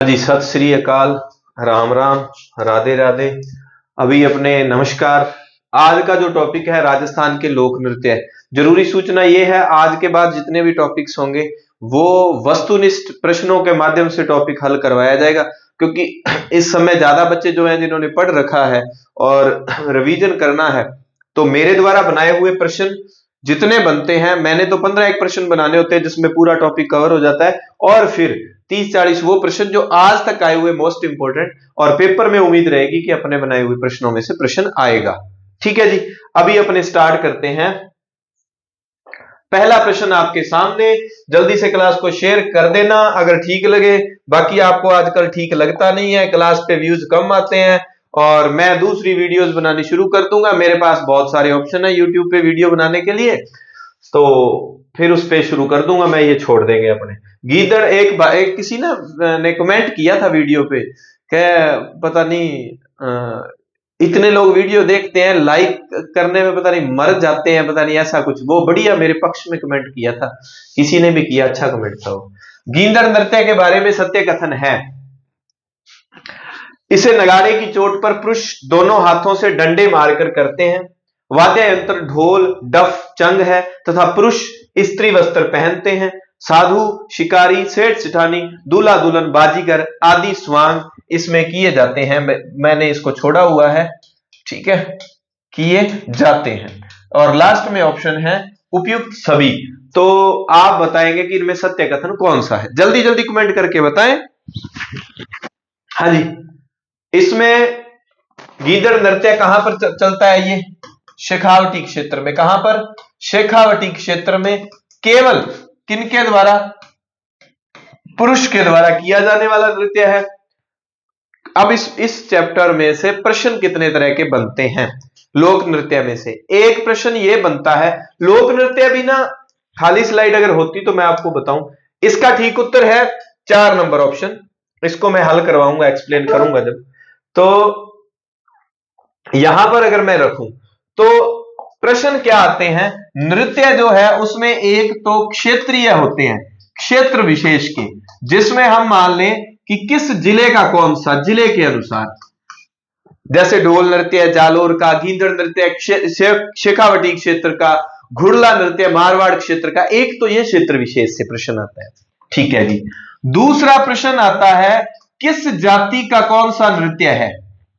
जी सत श्री अकाल, राम राम, राधे राधे। अभी अपने नमस्कार। आज का जो टॉपिक है राजस्थान के लोक नृत्य है। जरूरी सूचना ये है, आज के बाद जितने भी टॉपिक्स होंगे वो वस्तुनिष्ठ प्रश्नों के माध्यम से टॉपिक हल करवाया जाएगा, क्योंकि इस समय ज्यादा बच्चे जो हैं जिन्होंने पढ़ रखा है और रिवीजन करना है, तो मेरे द्वारा बनाए हुए प्रश्न जितने बनते हैं, मैंने तो 15 प्रश्न बनाने होते हैं जिसमें पूरा टॉपिक कवर हो जाता है, और फिर 30-40 वो प्रश्न जो आज तक आए हुए मोस्ट इंपोर्टेंट, और पेपर में उम्मीद रहेगी कि अपने बनाए हुए प्रश्नों में से प्रश्न आएगा। ठीक है जी, अभी अपने स्टार्ट करते हैं। पहला प्रश्न आपके सामने, जल्दी से क्लास को शेयर कर देना अगर ठीक लगे। बाकी आपको आजकल ठीक लगता नहीं है, क्लास पे व्यूज कम आते हैं और मैं दूसरी वीडियोस बनानी शुरू कर दूंगा। मेरे पास बहुत सारे ऑप्शन है यूट्यूब पे वीडियो बनाने के लिए, तो फिर उस पे शुरू कर दूंगा मैं, ये छोड़ देंगे अपने। गीदड़ एक किसी ने कमेंट किया था वीडियो पे, क्या पता नहीं इतने लोग वीडियो देखते हैं, लाइक करने में पता नहीं मर जाते हैं, पता नहीं ऐसा कुछ। वो बढ़िया मेरे पक्ष में कमेंट किया था, किसी ने भी किया, अच्छा कमेंट था वो। गीदड़ नृत्य के बारे में सत्य कथन है, इसे नगाड़े की चोट पर पुरुष दोनों हाथों से डंडे मारकर करते हैं। वाद्य यंत्र ढोल, डफ, चंग है तथा पुरुष स्त्री वस्त्र पहनते हैं। साधु, शिकारी, सेठ सिठानी, दूल्हा दुल्हन, बाजीगर आदि स्वांग इसमें किए जाते हैं। मैंने इसको छोड़ा हुआ है, ठीक है, किए जाते हैं। और लास्ट में ऑप्शन है उपयुक्त सभी। तो आप बताएंगे कि इनमें सत्य कथन कौन सा है, जल्दी जल्दी कमेंट करके बताएं। हाँ जी, इसमें गीदड़ नृत्य कहां पर चलता है? ये शेखावटी क्षेत्र में। कहां पर? शेखावटी क्षेत्र में। केवल किनके द्वारा? पुरुष के द्वारा किया जाने वाला नृत्य है। अब इस चैप्टर में से प्रश्न कितने तरह के बनते हैं लोक नृत्य में से? एक प्रश्न ये बनता है, लोक नृत्य भी ना, खाली स्लाइड अगर होती तो मैं आपको बताऊं। इसका ठीक उत्तर है 4 नंबर ऑप्शन। इसको मैं हल करवाऊंगा, एक्सप्लेन करूंगा जब। तो यहां पर अगर मैं रखूं तो प्रश्न क्या आते हैं? नृत्य जो है उसमें एक तो क्षेत्रीय होते हैं, क्षेत्र विशेष के, जिसमें हम मान लें कि किस जिले का कौन सा, जिले के अनुसार। जैसे ढोल नृत्य जालोर का, गीदड़ नृत्य शेखावटी क्षेत्र का, घुड़ला नृत्य मारवाड़ क्षेत्र का। एक तो ये क्षेत्र विशेष से प्रश्न आता है, ठीक है जी। दूसरा प्रश्न आता है किस जाति का कौन सा नृत्य है।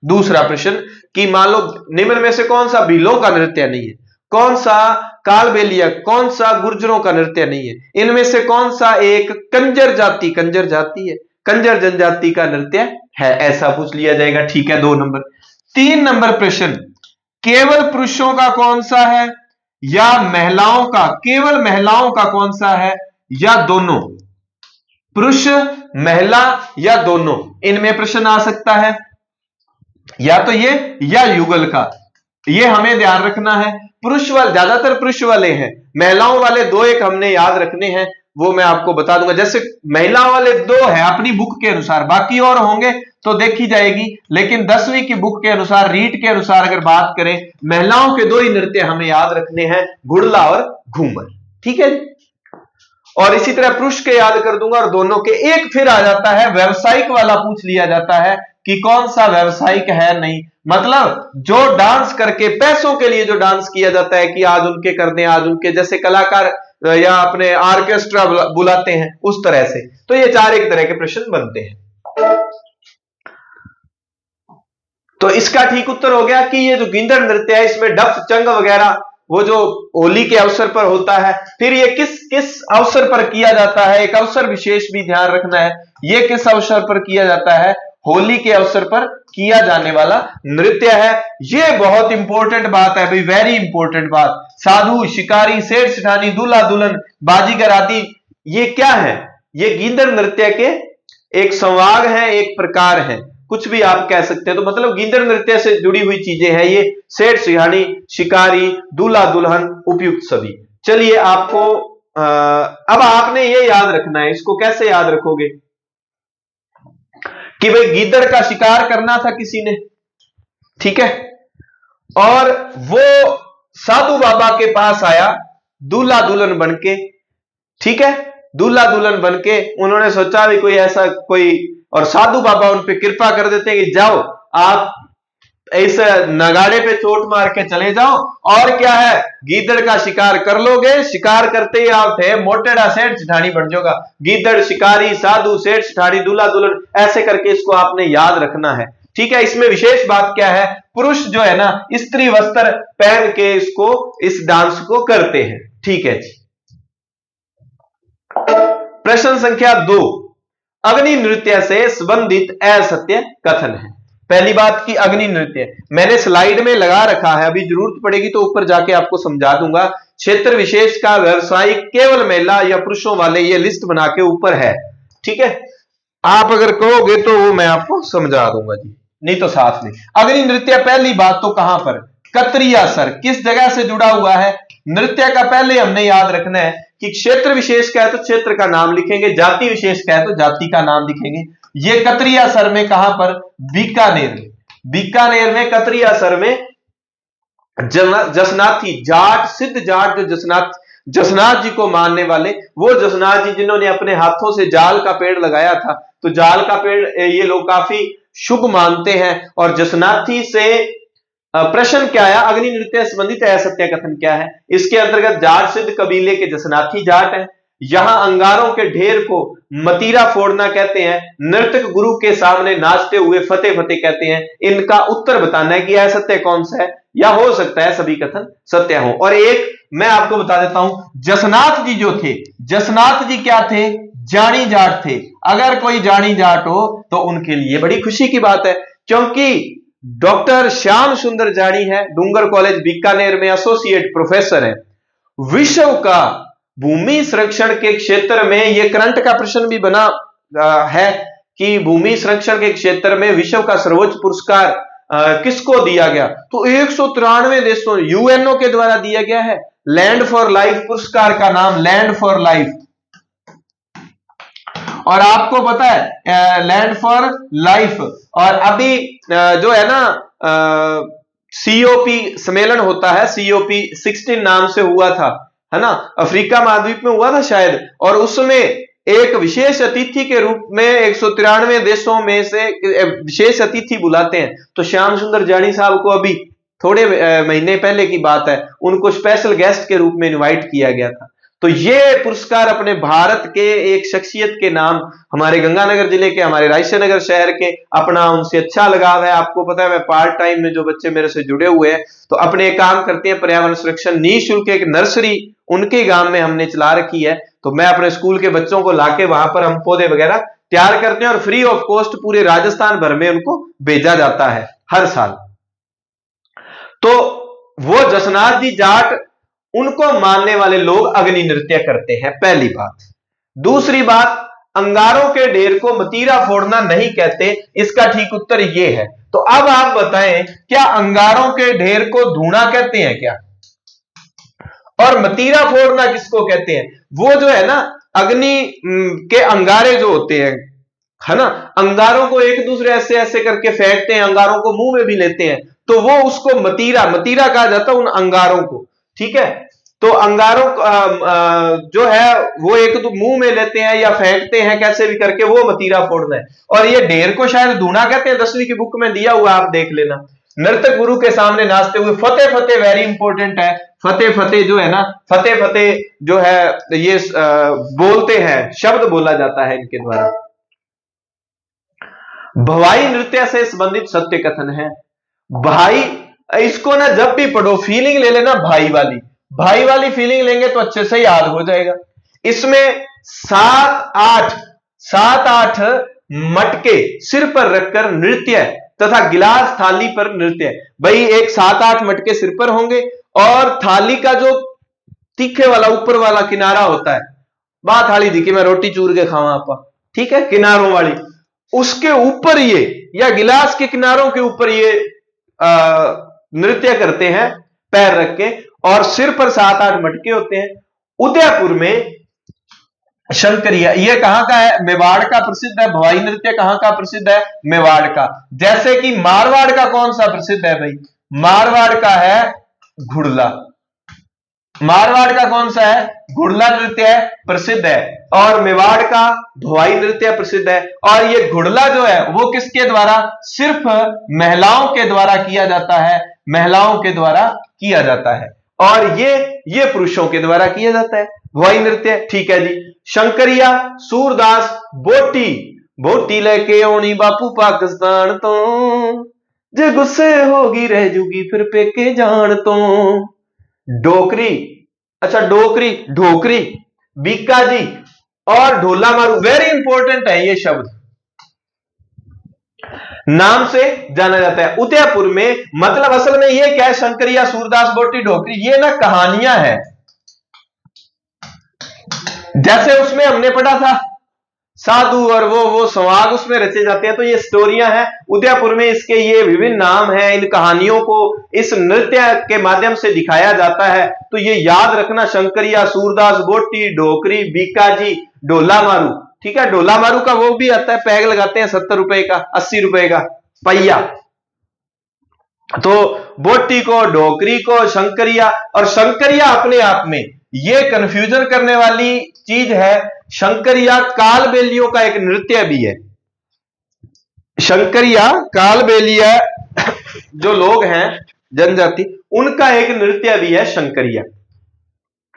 दूसरा प्रश्न कि मान लो निम्न में से कौन सा भीलों का नृत्य नहीं है, कौन सा कालबेलिया, कौन सा गुर्जरों का नृत्य नहीं है, इनमें से कौन सा एक कंजर जाति है, कंजर जनजाति का नृत्य है, ऐसा पूछ लिया जाएगा। ठीक है, 2 नंबर। 3 नंबर प्रश्न, केवल पुरुषों का कौन सा है या महिलाओं का, केवल महिलाओं का कौन सा है या दोनों, पुरुष महिला या दोनों, इनमें प्रश्न आ सकता है। या तो ये या युगल का, ये हमें ध्यान रखना है। पुरुष वाले ज्यादातर पुरुष वाले हैं, महिलाओं वाले 2-1 हमने याद रखने हैं, वो मैं आपको बता दूंगा। जैसे महिलाओं वाले 2 हैं अपनी बुक के अनुसार, बाकी और होंगे तो देखी जाएगी, लेकिन 10वीं की बुक के अनुसार, रीट के अनुसार अगर बात करें, महिलाओं के 2 ही नृत्य हमें याद रखने हैं, घुड़ला और घूमर। ठीक है, और इसी तरह पुरुष के याद कर दूंगा और दोनों के। एक फिर आ जाता है व्यवसायिक वाला, पूछ लिया जाता है कि कौन सा व्यवसायिक है, नहीं मतलब जो डांस करके पैसों के लिए जो डांस किया जाता है कि आज उनके कर दें, आज उनके, जैसे कलाकार या अपने ऑर्केस्ट्रा बुलाते हैं उस तरह से। तो ये 4 एक तरह के प्रश्न बनते हैं। तो इसका ठीक उत्तर हो गया कि ये जो गीदड़ नृत्य है इसमें डफ, चंग वगैरह वो जो होली के अवसर पर होता है। फिर ये किस किस अवसर पर किया जाता है, एक अवसर विशेष भी ध्यान रखना है। ये किस अवसर पर किया जाता है? होली के अवसर पर किया जाने वाला नृत्य है। ये बहुत इंपॉर्टेंट बात है भाई, वेरी इंपॉर्टेंट बात। साधु, शिकारी, सेठ सिठानी, दूल्हा दुल्हन, बाजीगर आदि, ये क्या है? ये गीदड़ नृत्य के एक संवाग है, एक प्रकार है, कुछ भी आप कह सकते हैं। तो मतलब गीदड़ नृत्य से जुड़ी हुई चीजें हैं ये, सेठ सिठानी, शिकारी, दूल्हा दुल्हन, उपयुक्त सभी। चलिए आपको अब आपने ये याद रखना है, इसको कैसे याद रखोगे कि भाई गीदड़ का शिकार करना था किसी ने, ठीक है, और वो साधु बाबा के पास आया दूल्हा दुल्हन बनके, ठीक है, दूल्हा दुल्हन बनके। उन्होंने सोचा भी कोई ऐसा कोई और साधु बाबा उन पे कृपा कर देते हैं कि जाओ आप इस नगाड़े पे चोट मार के चले जाओ, और क्या है, गीदड़ का शिकार कर लोगे, शिकार करते ही आप थे मोटेड़ा सेठ सिठानी बन जाओगा। गीदड़ शिकारी, साधु सेठ सिठानी, दूल्हा दुल्हन, ऐसे करके इसको आपने याद रखना है। ठीक है, इसमें विशेष बात क्या है, पुरुष जो है ना स्त्री वस्त्र पहन के इसको इस डांस को करते हैं। ठीक है जी। प्रश्न संख्या 2, अग्नि नृत्य से संबंधित असत्य कथन है। पहली बात की अग्नि नृत्य मैंने स्लाइड में लगा रखा है, अभी जरूरत पड़ेगी तो ऊपर जाके आपको समझा दूंगा। क्षेत्र विशेष का व्यवसायिक केवल महिला या पुरुषों वाले, ये लिस्ट बना के ऊपर है। ठीक है, आप अगर कहोगे तो वो मैं आपको समझा दूंगा जी, नहीं तो साथ में। अग्नि नृत्य पहली बात तो कहां पर, कतरिया सर, किस जगह से जुड़ा हुआ है। नृत्य का पहले हमने याद रखना है कि क्षेत्र विशेष का है तो क्षेत्र का नाम लिखेंगे, जाति विशेष का है तो जाति का नाम लिखेंगे। ये कतरिया सर में कहां पर, बीकानेर में। बीकानेर में कतरिया सर में जसनाथी जाट, सिद्ध जाट जो जसनाथ जी को मानने वाले, वो जसनाथ जी जिन्होंने अपने हाथों से जाल का पेड़ लगाया था, तो जाल का पेड़ ये लोग काफी शुभ मानते हैं। और जसनाथी से प्रश्न क्या आया, अग्नि नृत्य संबंधित असत्य कथन क्या है। इसके अंतर्गत जाट सिद्ध कबीले के जसनाथी जाट हैं। यहां अंगारों के ढेर को मतीरा फोड़ना कहते हैं, नर्तक गुरु के सामने नाचते हुए फतेह फतेह कहते हैं। इनका उत्तर बताना है कि असत्य कौन सा है, या हो सकता है सभी कथन सत्य हो। और एक मैं आपको बता देता हूं, जसनाथ जी जो थे, जसनाथ जी क्या थे, जानी जाट थे। अगर कोई जानी जाट हो तो उनके लिए बड़ी खुशी की बात है, क्योंकि डॉक्टर श्याम सुंदर जानी है, डूंगर कॉलेज बीकानेर में एसोसिएट प्रोफेसर है। विश्व का भूमि संरक्षण के क्षेत्र में, यह करंट का प्रश्न भी बना है कि भूमि संरक्षण के क्षेत्र में विश्व का सर्वोच्च पुरस्कार किसको दिया गया, तो 193 देशों, यूएनओ के द्वारा दिया गया है। लैंड फॉर लाइफ पुरस्कार का नाम लैंड फॉर लाइफ। और आपको पता है लैंड फॉर लाइफ, और अभी जो है ना सीओपी सम्मेलन होता है, सीओपी 16 नाम से हुआ था, है ना, अफ्रीका महाद्वीप में हुआ था शायद, और उसमें एक विशेष अतिथि के रूप में 193 देशों में से विशेष अतिथि बुलाते हैं। तो श्याम सुंदर जानी साहब को अभी थोड़े महीने पहले की बात है, उनको स्पेशल गेस्ट के रूप में इनवाइट किया गया था। तो ये पुरस्कार अपने भारत के एक शख्सियत के नाम, हमारे गंगानगर जिले के, हमारे रायसेन नगर शहर के, अपना उनसे अच्छा लगाव है। आपको पता है मैं पार्ट टाइम में जो बच्चे मेरे से जुड़े हुए हैं तो अपने काम करते हैं पर्यावरण संरक्षण, निःशुल्क एक नर्सरी उनके गांव में हमने चला रखी है। तो मैं अपने स्कूल के बच्चों को लाके वहां पर हम पौधे वगैरह तैयार करते हैं और फ्री ऑफ कॉस्ट पूरे राजस्थान भर में उनको भेजा जाता है हर साल। तो वो जसनाथ जी जाट, उनको मानने वाले लोग अग्नि नृत्य करते हैं, पहली बात। दूसरी बात, अंगारों के ढेर को मतीरा फोड़ना नहीं कहते, इसका ठीक उत्तर यह है। तो अब आप बताएं, क्या अंगारों के ढेर को धूना कहते हैं क्या, और मतीरा फोड़ना किसको कहते हैं? वो जो है ना अग्नि के अंगारे जो होते हैं, है ना, अंगारों को एक दूसरे ऐसे ऐसे करके फेंकते हैं, अंगारों को मुंह में भी लेते हैं, तो वो उसको मतीरा कहा जाता है उन अंगारों को। ठीक है, तो अंगारों जो है वो एक तो मुंह में लेते हैं या फेंकते हैं, कैसे भी करके, वो मतीरा फोड़ना है। और ये ढेर को शायद धूना कहते हैं, 10वीं की बुक में दिया हुआ, आप देख लेना। नर्तक गुरु के सामने नाचते हुए फतेह फतेह, वेरी इंपॉर्टेंट है, फतेह फतेह जो है ना, फतेह फतेह जो है ये बोलते हैं, शब्द बोला जाता है इनके द्वारा। भवाई नृत्य से संबंधित सत्य कथन है। भाई, इसको ना जब भी पढ़ो फीलिंग ले लेना, भाई वाली फीलिंग लेंगे तो अच्छे से याद हो जाएगा। इसमें 7-8 मटके सिर पर रखकर नृत्य तथा गिलास थाली पर नृत्य। भाई एक 7-8 मटके सिर पर होंगे और थाली का जो तीखे वाला ऊपर वाला किनारा होता है, बात थाली दी कि मैं रोटी चूर के खावा आपा, ठीक है, किनारों वाली, उसके ऊपर ये, या गिलास के किनारों के ऊपर ये नृत्य करते हैं पैर रख के, और सिर पर 7-8 मटके होते हैं। उदयपुर में शंकरिया, ये कहां का है? मेवाड़ का प्रसिद्ध है। भवाई नृत्य कहां का प्रसिद्ध है? मेवाड़ का। जैसे कि मारवाड़ का कौन सा प्रसिद्ध है भाई? मारवाड़ का है घुड़ला। मारवाड़ का कौन सा है? घुड़ला नृत्य है, प्रसिद्ध है। और मेवाड़ का धोवाई नृत्य प्रसिद्ध है। और ये घुड़ला जो है वो किसके द्वारा? सिर्फ महिलाओं के द्वारा किया जाता है, महिलाओं के द्वारा किया जाता है। और ये पुरुषों के द्वारा किया जाता है धोवाई नृत्य। ठीक है जी। शंकरिया, सूरदास, बोटी, बोटी लेके आनी बापू पाकिस्तान तो, जे गुस्से होगी रह जूगी फिर पेके जान तो। डोकरी, अच्छा डोकरी, ढोकरी, बीका जी और ढोला मारू, वेरी इंपॉर्टेंट है ये शब्द, नाम से जाना जाता है उदयपुर में। मतलब असल में ये क्या है? शंकरिया, सूरदास, बोटी, ढोकरी, ये ना कहानियां हैं। जैसे उसमें हमने पढ़ा था साधु और वो संवाद उसमें रचे जाते हैं, तो ये स्टोरियां हैं। उदयपुर में इसके ये विभिन्न नाम हैं। इन कहानियों को इस नृत्य के माध्यम से दिखाया जाता है। तो ये याद रखना, शंकरिया, सूरदास, बोटी, ढोकरी, बीकाजी, ढोला मारू। ठीक है, ढोला मारू का वो भी आता है, पैग लगाते हैं 70 रुपए का, 80 रुपए का पहिया। तो बोटी को, ढोकरी को, शंकरिया, और शंकरिया अपने आप में ये कंफ्यूजन करने वाली चीज है। शंकरिया कालबेलियों का एक नृत्य भी है। शंकरिया कालबेलिया जो लोग हैं जनजाति, उनका एक नृत्य भी है शंकरिया।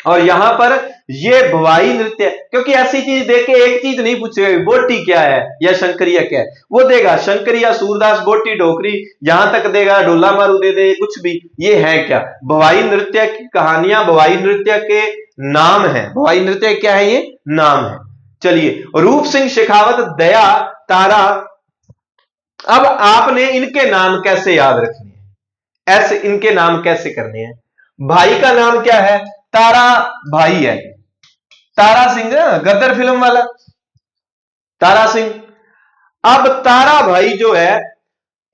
और यहां पर ये भवाई नृत्य, क्योंकि ऐसी चीज देके एक चीज नहीं पूछेगा बोटी क्या है या शंकरिया क्या है, वो देगा शंकरिया, सूरदास, बोटी, ढोकरी, यहां तक देगा, ढोला मारू दे दे, कुछ भी। ये है क्या? भवाई नृत्य की कहानियां, भवाई नृत्य के नाम है। भवाई नृत्य क्या है? ये नाम है। चलिए, रूप सिंह शेखावत, दया, तारा। अब आपने इनके नाम कैसे याद रखने हैं, ऐसे इनके नाम कैसे करने हैं? भाई का नाम क्या है? तारा भाई है, तारा सिंह, गदर फिल्म वाला तारा सिंह। अब तारा भाई जो है,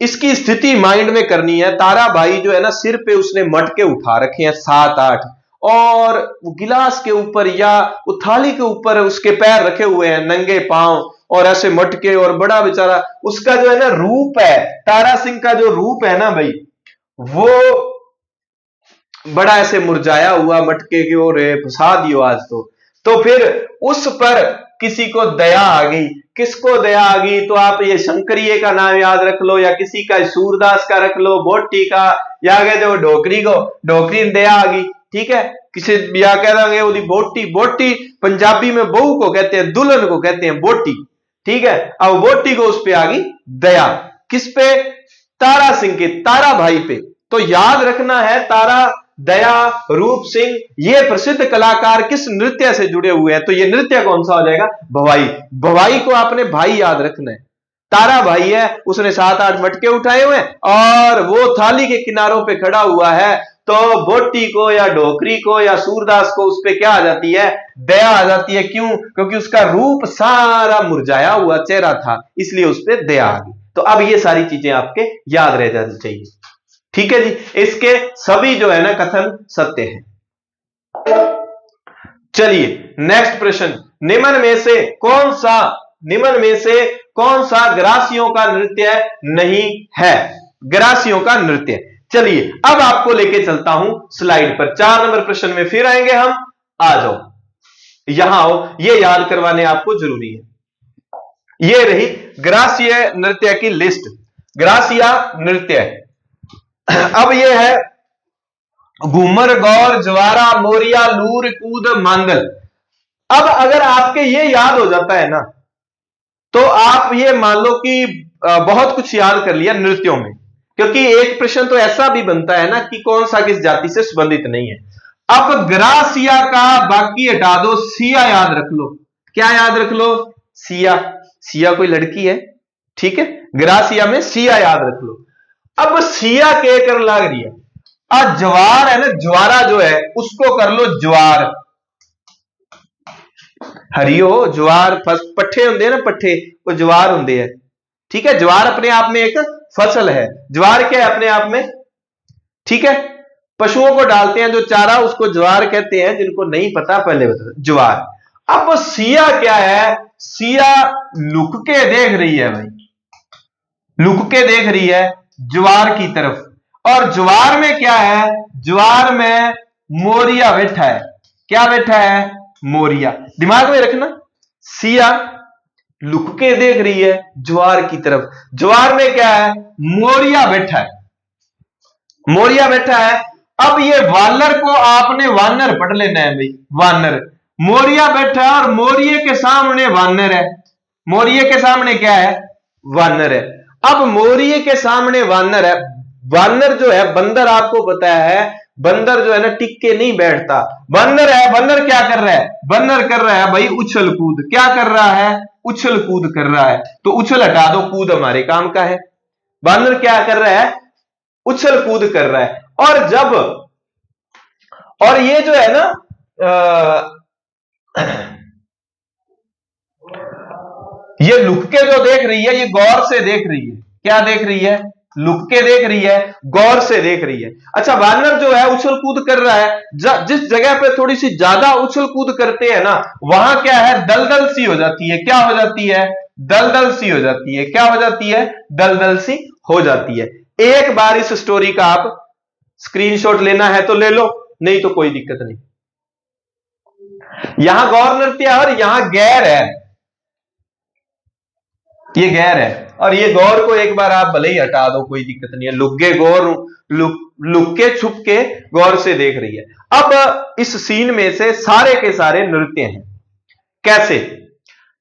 इसकी स्थिति माइंड में करनी है। तारा भाई जो है ना, सिर पे उसने मटके उठा रखे हैं 7-8, और गिलास के ऊपर या थाली के ऊपर उसके पैर रखे हुए हैं, नंगे पांव, और ऐसे मटके, और बड़ा बेचारा उसका जो है ना रूप है, तारा सिंह का जो रूप है ना भाई, वो बड़ा ऐसे मुरझाया हुआ, मटके की ओर फंसा दियो आज तो फिर उस पर किसी को दया आ गई। किसको दया आ गई? तो आप ये शंकरिये का नाम याद रख लो, या किसी का सूरदास का रख लो, बोटी का, या कह दो ढोकरी को, ढोकरी दया आ गई। ठीक है, किसी या कह देंगे वो बोटी, बोटी पंजाबी में बहू को कहते हैं, दुल्हन को कहते हैं बोटी। ठीक है, अब बोटी को उस पे आ गई दया। किस पे? तारा सिंह के, तारा भाई पे। तो याद रखना है, तारा, दया, रूप सिंह, ये प्रसिद्ध कलाकार किस नृत्य से जुड़े हुए हैं? तो ये नृत्य कौन सा हो जाएगा? भवाई। भवाई को आपने भाई याद रखना है। तारा भाई है, उसने 7-8 मटके उठाए हुए हैं, और वो थाली के किनारों पे खड़ा हुआ है। तो बोटी को या ढोकरी को या सूरदास को उस पे क्या आ जाती है? दया आ जाती है। क्यों? क्योंकि उसका रूप सारा मुरझाया हुआ चेहरा था, इसलिए उस पे दया आ गई। तो अब ये सारी चीजें आपके याद रह जानी चाहिए। ठीक है जी, इसके सभी जो है ना कथन सत्य हैं। चलिए नेक्स्ट प्रश्न, निम्न में से कौन सा ग्रासियों का नृत्य नहीं है? ग्रासियों का नृत्य। चलिए अब आपको लेके चलता हूं स्लाइड पर, 4 नंबर प्रश्न में फिर आएंगे हम। आ जाओ, यहां आओ, ये याद करवाने आपको जरूरी है। ये रही ग्रासीय नृत्य की लिस्ट। ग्रासिया नृत्य, अब ये है घूमर, गौर, ज्वारा, मोरिया, लूर, कूद, मांगल। अब अगर आपके ये याद हो जाता है ना, तो आप ये मान लो कि बहुत कुछ याद कर लिया नृत्यों में। क्योंकि एक प्रश्न तो ऐसा भी बनता है ना कि कौन सा किस जाति से संबंधित नहीं है। अब ग्रासिया का बाकी हटा दो, सिया याद रख लो। क्या याद रख लो? सिया। सिया कोई लड़की है, ठीक है, ग्रासिया में सिया याद रख लो। अब सिया के कर लाग रही है, ज्वार है ना, ज्वारा जो है उसको कर लो ज्वार। हरियो ज्वार पट्ठे होंगे ना, पट्ठे वो ज्वार होंगे है। ठीक है, ज्वार अपने आप में एक फसल है। ज्वार क्या है अपने आप में? ठीक है, पशुओं को डालते हैं जो चारा, उसको ज्वार कहते हैं। जिनको नहीं पता पहले बता, ज्वार। अब सिया क्या है? सिया लुक के देख रही है भाई, लुक के देख रही है ज्वार की तरफ। और ज्वार में क्या है? ज्वार में मोरिया बैठा है। क्या बैठा है? मोरिया। दिमाग में रखना, सिया लुक के देख रही है ज्वार की तरफ। ज्वार में क्या है? मोरिया बैठा है। मोरिया बैठा है। अब ये वानर को आपने वानर पढ़ लेना है भाई, वानर। मोरिया बैठा है और मोरिये के सामने वानर है। मोरिये के सामने क्या है? वानर है। अब मोरिये के सामने वानर है। वानर जो है, बंदर आपको पता है, बंदर जो है ना टिक के नहीं बैठता। बंदर है, बंदर क्या कर रहा है? बंदर कर रहा है भाई उछल कूद। क्या कर रहा है? उछल कूद कर रहा है। तो उछल हटा दो, कूद हमारे काम का है। बंदर क्या कर रहा है? उछल कूद कर रहा है। और जब, और ये जो है ना ये लुक के जो देख रही है, ये गौर से देख रही है। क्या देख रही है? लुक के देख रही है, गौर से देख रही है। अच्छा, वानर जो है उछल कूद कर रहा है। जिस जगह पे थोड़ी सी ज्यादा उछल कूद करते हैं ना, वहां क्या है? दलदल सी हो जाती है। क्या हो जाती है? दलदल सी हो जाती है। क्या हो जाती है? दलदल सी हो जाती है। एक बार इस स्टोरी का आप स्क्रीनशॉट लेना है तो ले लो, नहीं तो कोई दिक्कत नहीं। यहां गौर नृत्य है और यहां गैर है। ये गैर है और ये गौर को एक बार आप भले ही हटा दो, कोई दिक्कत नहीं है। लुग्गे गौर लुक के छुप के गौर से देख रही है। अब इस सीन में से सारे के सारे नृत्य हैं। कैसे?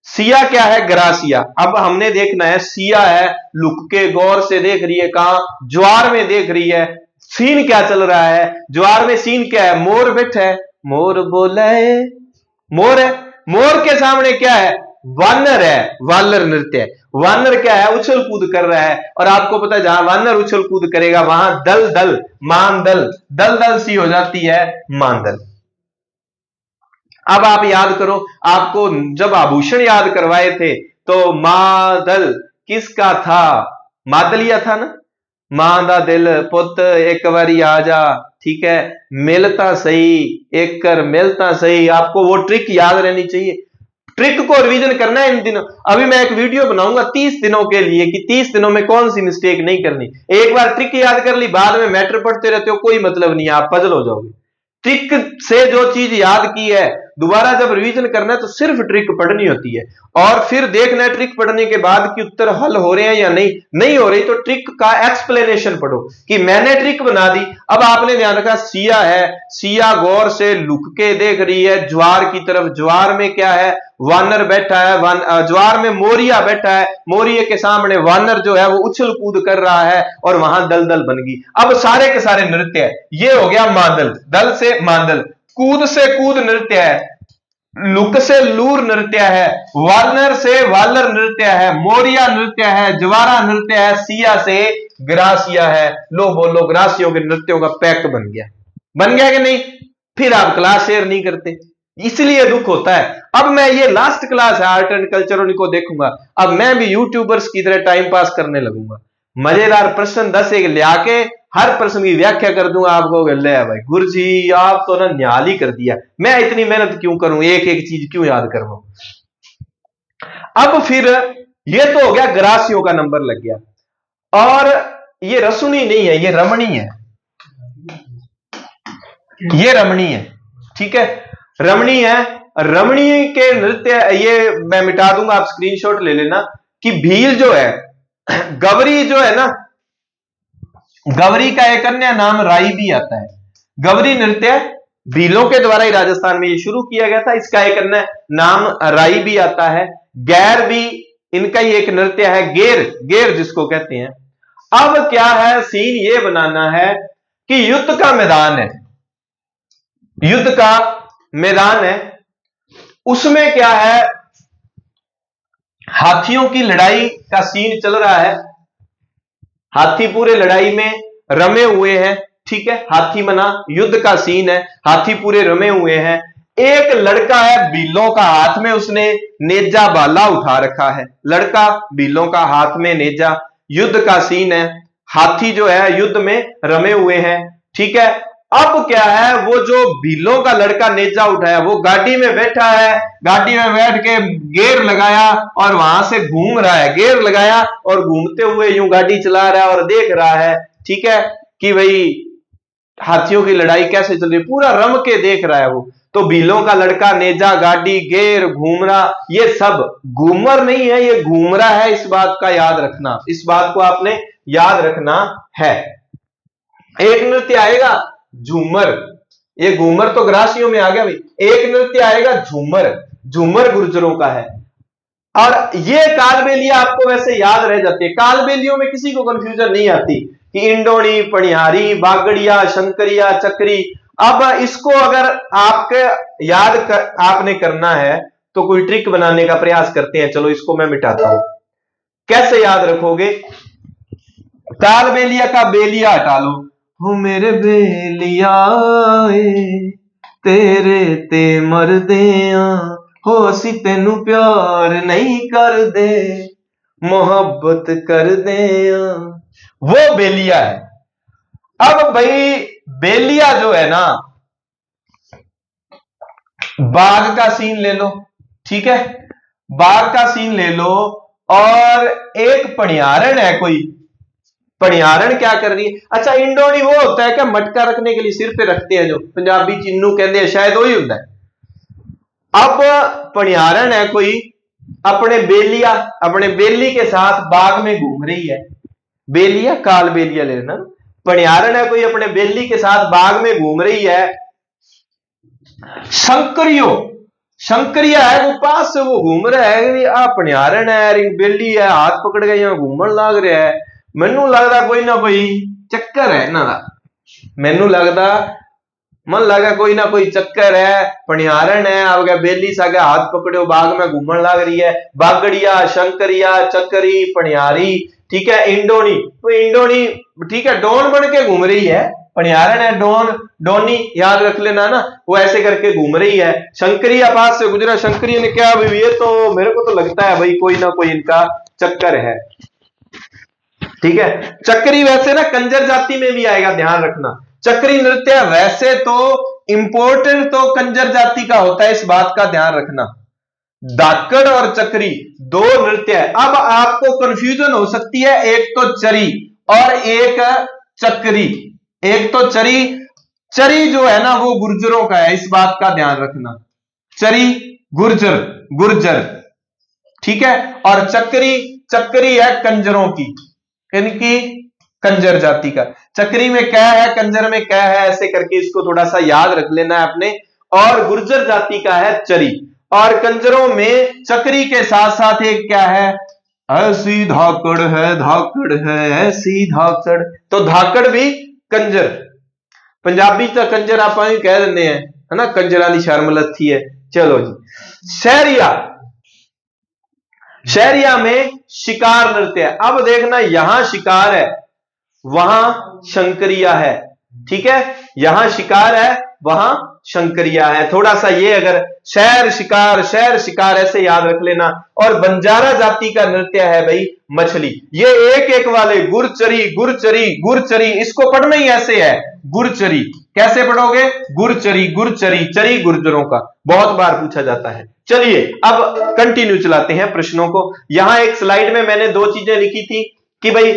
सिया क्या है? ग्रासिया। अब हमने देखना है, सिया है लुक के गौर से देख रही है। कहां? ज्वार में देख रही है। सीन क्या चल रहा है? ज्वार में सीन क्या है? मोर बैठा है। मोर बोले, मोर है। मोर के सामने क्या है? वानर है। वानर नृत्य है। वानर क्या है? उछल कूद कर रहा है। और आपको पता है, जहां वानर उछल कूद करेगा वहां दल दल मानदल, दल दल सी हो जाती है मानदल। अब आप याद करो, आपको जब आभूषण याद करवाए थे तो मादल किसका था? मादलिया था ना। मां दा दिल पुत एक बारी आ जा, ठीक है, मिलता सही, एक कर मिलता सही। आपको वो ट्रिक याद रहनी चाहिए। ट्रिक को रिवीजन करना है इन दिनों। अभी मैं एक वीडियो बनाऊंगा 30 दिनों के लिए कि 30 दिनों में कौन सी मिस्टेक नहीं करनी। एक बार ट्रिक याद कर ली, बाद में मैटर पढ़ते रहते हो, कोई मतलब नहीं है, आप पजल हो जाओगे। ट्रिक से जो चीज याद की है, दोबारा जब रिवीजन करना है तो सिर्फ ट्रिक पढ़नी होती है। और फिर देखना है ट्रिक पढ़ने के बाद कि उत्तर हल हो रहे हैं या नहीं। नहीं हो रही तो ट्रिक का एक्सप्लेनेशन पढ़ो कि मैंने ट्रिक बना दी। अब आपने ध्यान रखा, सिया है, सिया गौर से लुक के देख रही है ज्वार की तरफ। ज्वार में क्या है? वानर बैठा है। ज्वार में मोरिया बैठा है। मोरिये के सामने वानर जो है वो उछल कूद कर रहा है और वहां दलदल बन गई। अब सारे के सारे नृत्य है। ये हो गया मादल, दल से मादल। कूद से कूद नृत्य है। लुक से लूर नृत्य है। वानर से वालर नृत्य है। मोरिया नृत्य है। ज्वारा नृत्य है। सिया से ग्रासिया है। लो बोलो, ग्रासियों के नृत्यों का पैक बन गया। बन गया कि नहीं? फिर आप क्लास शेयर नहीं करते, इसलिए दुख होता है। अब मैं, ये लास्ट क्लास है आर्ट एंड कल्चर, उनको देखूंगा। अब मैं भी यूट्यूबर्स की तरह टाइम पास करने लगूंगा। मजेदार प्रश्न 10 एक ले आके हर प्रश्न की व्याख्या कर दूंगा। आप कहोगे ले भाई गुरुजी आप तो ना न्याल ही कर दिया, मैं इतनी मेहनत क्यों करूं, एक एक चीज क्यों याद करवाऊं। अब फिर ये तो हो गया, ग्रासियों का नंबर लग गया। और ये रसुनी नहीं है, ये रमणी है। ये रमणी है, ठीक है, रमणी है। रमणी के नृत्य, ये मैं मिटा दूंगा, आप स्क्रीनशॉट ले लेना कि भील जो है, गवरी जो है ना, गवरी का एक अन्य नाम राई भी आता है। गवरी नृत्य भीलों के द्वारा ही राजस्थान में ये शुरू किया गया था। इसका एक अन्य नाम राई भी आता है। गैर भी इनका ही एक नृत्य है, गेर, गेर जिसको कहते हैं। अब क्या है, सीन ये बनाना है कि युद्ध का मैदान है, युद्ध का मैदान है। उसमें क्या है, हाथियों की लड़ाई का सीन चल रहा है। हाथी पूरे लड़ाई में रमे हुए हैं, ठीक है, हाथी मना युद्ध का सीन है, हाथी पूरे रमे हुए हैं। एक लड़का है, भीलों का हाथ में उसने नेजा भाला उठा रखा है। लड़का भीलों का हाथ में नेजा, युद्ध का सीन है। हाथी जो है युद्ध में रमे हुए हैं, ठीक है। अब क्या है, वो जो भीलों का लड़का नेजा उठाया वो गाड़ी में बैठा है, गाड़ी में बैठ के गेर लगाया और वहां से घूम रहा है। गेर लगाया और घूमते हुए यूं गाड़ी चला रहा है और देख रहा है, ठीक है, कि भाई हाथियों की लड़ाई कैसे चल रही है, पूरा रम के देख रहा है वो। तो भीलों का लड़का, नेजा, गाड़ी, गेर, घूमरा, ये सब घूमर नहीं है, ये घूमरा है। इस बात का याद रखना, इस बात को आपने याद रखना है। एक नृत्य आएगा झूमर, ये घूमर तो ग्रासियों में आ गया भाई। एक नृत्य आएगा झूमर, झूमर गुर्जरों का है। और ये कालबेलिया आपको वैसे याद रह जाती है, कालबेलियों में किसी को कंफ्यूजन नहीं आती कि इंडोनी, पनिहारी, बागड़िया, शंकरिया, चक्री। अब इसको अगर आपके आपने करना है तो कोई ट्रिक बनाने का प्रयास करते हैं। चलो इसको मैं मिटाता हूं। कैसे याद रखोगे? कालबेलिया का बेलिया हटा लो। हो मेरे बेलिया तेरे ते मरदे हो असी तेनू प्यार नहीं कर दे, मोहब्बत कर दे, वो बेलिया है। अब भाई बेलिया जो है ना, बाघ का सीन ले लो, ठीक है, बाघ का सीन ले लो। और एक पणियारण है कोई, पणियारण क्या कर रही है? अच्छा, इंडोनी वो होता है क्या मटका रखने के लिए सिर पे रखते हैं, जो पंजाबी चिन्नू कहते हैं, शायद वही होता है। अब पणियारण है कोई, अपने बेलिया, अपने बेली के साथ बाग में घूम रही है। बेलिया, काल बेलिया लेना। पणियारण है कोई, अपने बेली के साथ बाग में घूम रही है। शंकरियो, शंकरिया है वो, पास से वो घूम रहा है, आ पणियारण है, बेली है, हाथ पकड़ के यहां घूमन लग रहा है। मैनू लगता कोई ना कोई चक्कर है इन्हां दा, मैनू लगता मन लगा कोई ना कोई चक्कर है। पणियारण है, अब बेली सागे हाथ पकड़ो, बाग में घूमन लग रही है। बागड़िया, शंकरिया, चक्करी, पणियारी, ठीक है, इंडोनी, तो इंडोनी ठीक है, डॉन बन के घूम रही है। पणियारण है डॉन, डोनी याद रख लेना ना, वो ऐसे करके घूम रही है। शंकरिया पास से गुजरा, शंकरिया ने क्या भाई, ये तो मेरे को तो लगता है भाई कोई ना कोई इनका चक्कर है, ठीक है। चक्री वैसे ना कंजर जाति में भी आएगा, ध्यान रखना। चक्री नृत्य वैसे तो इंपोर्टेंट तो कंजर जाति का होता है, इस बात का ध्यान रखना। धाकड़ और चक्री दो नृत्य है। अब आपको कंफ्यूजन हो सकती है, एक तो चरी और एक चक्री। एक तो चरी, चरी जो है ना वो गुर्जरों का है, इस बात का ध्यान रखना। चरी गुर्जर, गुर्जर, ठीक है। और चक्री, चक्री है कंजरों की, इनकी कंजर जाति का। चक्री में क्या है, कंजर में क्या है, ऐसे करके इसको थोड़ा सा याद रख लेना है आपने। और गुर्जर जाति का है चरी, और कंजरों में चक्री के साथ साथ एक क्या है, ऐसी धाकड़ है, धाकड़ है ऐसी धाकड़। तो धाकड़ भी कंजर, पंजाबी तो कंजर आप कह देते हैं, है ना, कंजरा की शर्म लथी है। चलो जी, शहरिया, शहरिया में शिकार नृत्य है। अब देखना, यहां शिकार है, वहां शंकरिया है, ठीक है, यहां शिकार है, वहां शंकरिया है। थोड़ा सा ये अगर शहर शिकार ऐसे याद रख लेना। और बंजारा जाति का नृत्य है भाई मछली। ये एक एक वाले गुरचरी, गुरचरी, गुरचरी, इसको पढ़ना ही ऐसे है, गुरचरी। कैसे पढ़ोगे? गुरचरी, गुरचरी, चरी गुर्जरों का, बहुत बार पूछा जाता है। चलिए अब कंटिन्यू चलाते हैं प्रश्नों को। यहां एक स्लाइड में मैंने दो चीजें लिखी थी कि भाई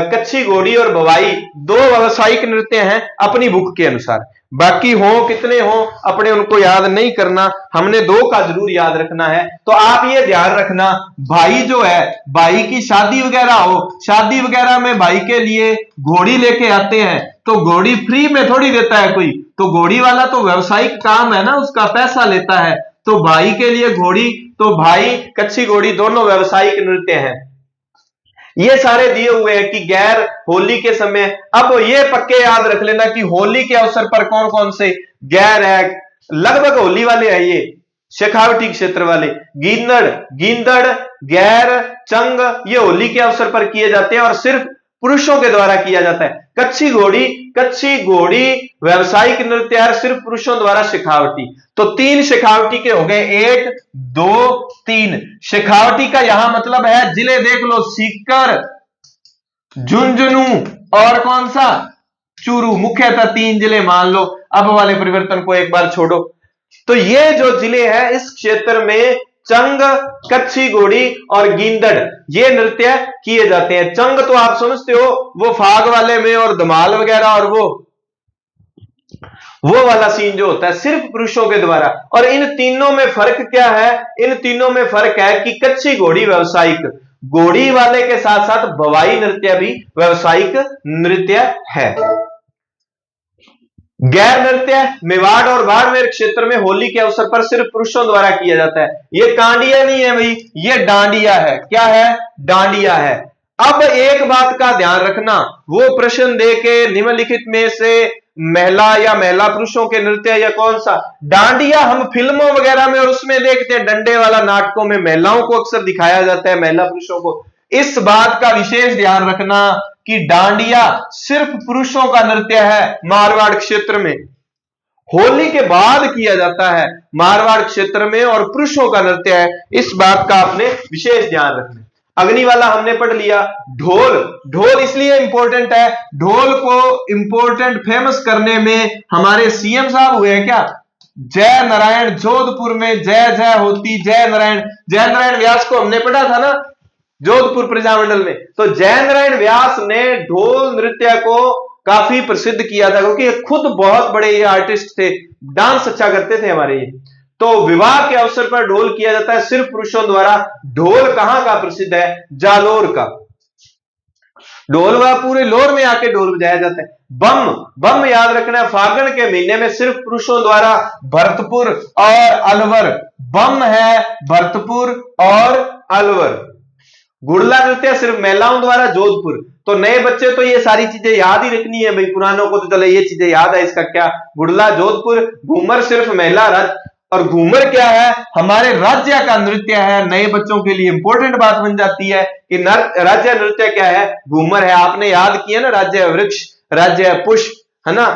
कच्छी घोड़ी और भवाई दो व्यावसायिक नृत्य हैं अपनी बुक के अनुसार। बाकी हो कितने हो अपने उनको याद नहीं करना, हमने दो का जरूर याद रखना है। तो आप ये ध्यान रखना, भाई जो है, भाई की शादी वगैरह हो, शादी वगैरह में भाई के लिए घोड़ी लेके आते हैं, तो घोड़ी फ्री में थोड़ी देता है कोई, तो घोड़ी वाला तो व्यावसायिक काम है ना, उसका पैसा लेता है। तो भाई के लिए घोड़ी, तो भाई कच्छी घोड़ी दोनों व्यावसायिक नृत्य हैं। ये सारे दिए हुए हैं कि गैर होली के समय। अब ये पक्के याद रख लेना कि होली के अवसर पर कौन कौन से गैर है, लगभग होली वाले है ये, शेखावटी क्षेत्र वाले। गींदड़, गींदड़, गैर, चंग, ये होली के अवसर पर किए जाते हैं और सिर्फ पुरुषों के द्वारा किया जाता है। कच्छी घोड़ी, कच्छी घोड़ी व्यावसायिक नृत्य है, सिर्फ पुरुषों द्वारा शेखावटी। तो तीन शेखावटी के हो गए, एक, दो, तीन। शेखावटी का यहां मतलब है, जिले देख लो, सीकर, झुंझुनू और कौन सा, चूरू, मुख्यतः तीन जिले मान लो। अब वाले परिवर्तन को एक बार छोड़ो। तो ये जो जिले हैं इस क्षेत्र में चंग, कच्छी घोड़ी और गींदड़ ये नृत्य किए जाते हैं। चंग तो आप समझते हो, वो फाग वाले में और धमाल वगैरह और वो वो वाला सीन जो होता है सिर्फ पुरुषों के द्वारा। और इन तीनों में फर्क क्या है? इन तीनों में फर्क है कि कच्ची घोड़ी व्यावसायिक घोड़ी वाले के साथ साथ भवाई नृत्य भी व्यावसायिक नृत्य है। गैर नृत्य मेवाड़ और बाड़मेर क्षेत्र में होली के अवसर पर सिर्फ पुरुषों द्वारा किया जाता है। ये कांडिया नहीं है भाई, ये डांडिया है। क्या है? डांडिया है। अब एक बात का ध्यान रखना, वो प्रश्न दे के निम्नलिखित में से महिला या महिला पुरुषों के नृत्य या कौन सा? डांडिया हम फिल्मों वगैरह में और उसमें देखते हैं, डंडे वाला नाटकों में महिलाओं को अक्सर दिखाया जाता है, महिला पुरुषों को। इस बात का विशेष ध्यान रखना कि डांडिया सिर्फ पुरुषों का नृत्य है मारवाड़ क्षेत्र में। होली के बाद किया जाता है मारवाड़ क्षेत्र में और पुरुषों का नृत्य है। इस बात का आपने विशेष ध्यान रखना। अग्नि वाला हमने पढ़ लिया। ढोल, ढोल इसलिए इंपॉर्टेंट है, ढोल को इंपॉर्टेंट फेमस करने में हमारे सीएम साहब हुए हैं क्या? जय नारायण, जोधपुर में जय जय होती जय नारायण। जय नारायण व्यास को हमने पढ़ा था ना जोधपुर प्रजामंडल में। तो जय नारायण व्यास ने ढोल नृत्य को काफी प्रसिद्ध किया था, क्योंकि खुद बहुत बड़े ये आर्टिस्ट थे, डांस अच्छा करते थे हमारे ये। तो विवाह के अवसर पर ढोल किया जाता है सिर्फ पुरुषों द्वारा। ढोल कहां का प्रसिद्ध है? जालोर का। ढोल वह पूरे लोर में आके ढोल बजाया जाता है। बम, बम याद रखना है, फागुन के महीने में सिर्फ पुरुषों द्वारा भरतपुर और अलवर। बम है भरतपुर और अलवर। गुड़ला नृत्य सिर्फ महिलाओं द्वारा जोधपुर। तो नए बच्चे तो ये सारी चीजें याद ही रखनी है भाई, पुरानों को तो चलो ये चीजें याद है, इसका क्या? गुड़ला जोधपुर। घूमर सिर्फ महिला राज्य, और घूमर क्या है? हमारे राज्य का नृत्य है। नए बच्चों के लिए इंपॉर्टेंट बात बन जाती है कि राज्य नृत्य क्या है? घूमर है। आपने याद किया ना, राज्य वृक्ष, राज्य पुष्प, है ना,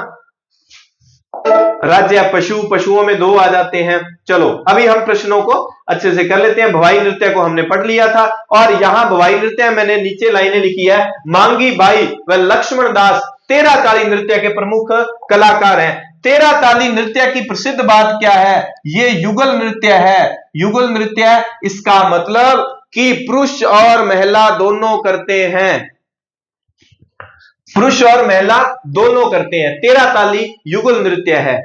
राज्य पशु, पशुओं में दो आ जाते हैं। चलो अभी हम प्रश्नों को अच्छे से कर लेते हैं। भवाई नृत्य को हमने पढ़ लिया था, और यहां भवाई नृत्य मैंने नीचे लाइनें लिखी है। मांगी बाई व लक्ष्मण दास तेरा ताली नृत्य के प्रमुख कलाकार हैं। तेरा ताली नृत्य की प्रसिद्ध बात क्या है? ये युगल नृत्य है। युगल नृत्य, इसका मतलब कि पुरुष और महिला दोनों करते हैं, पुरुष और महिला दोनों करते हैं। तेरा ताली युगल नृत्य है।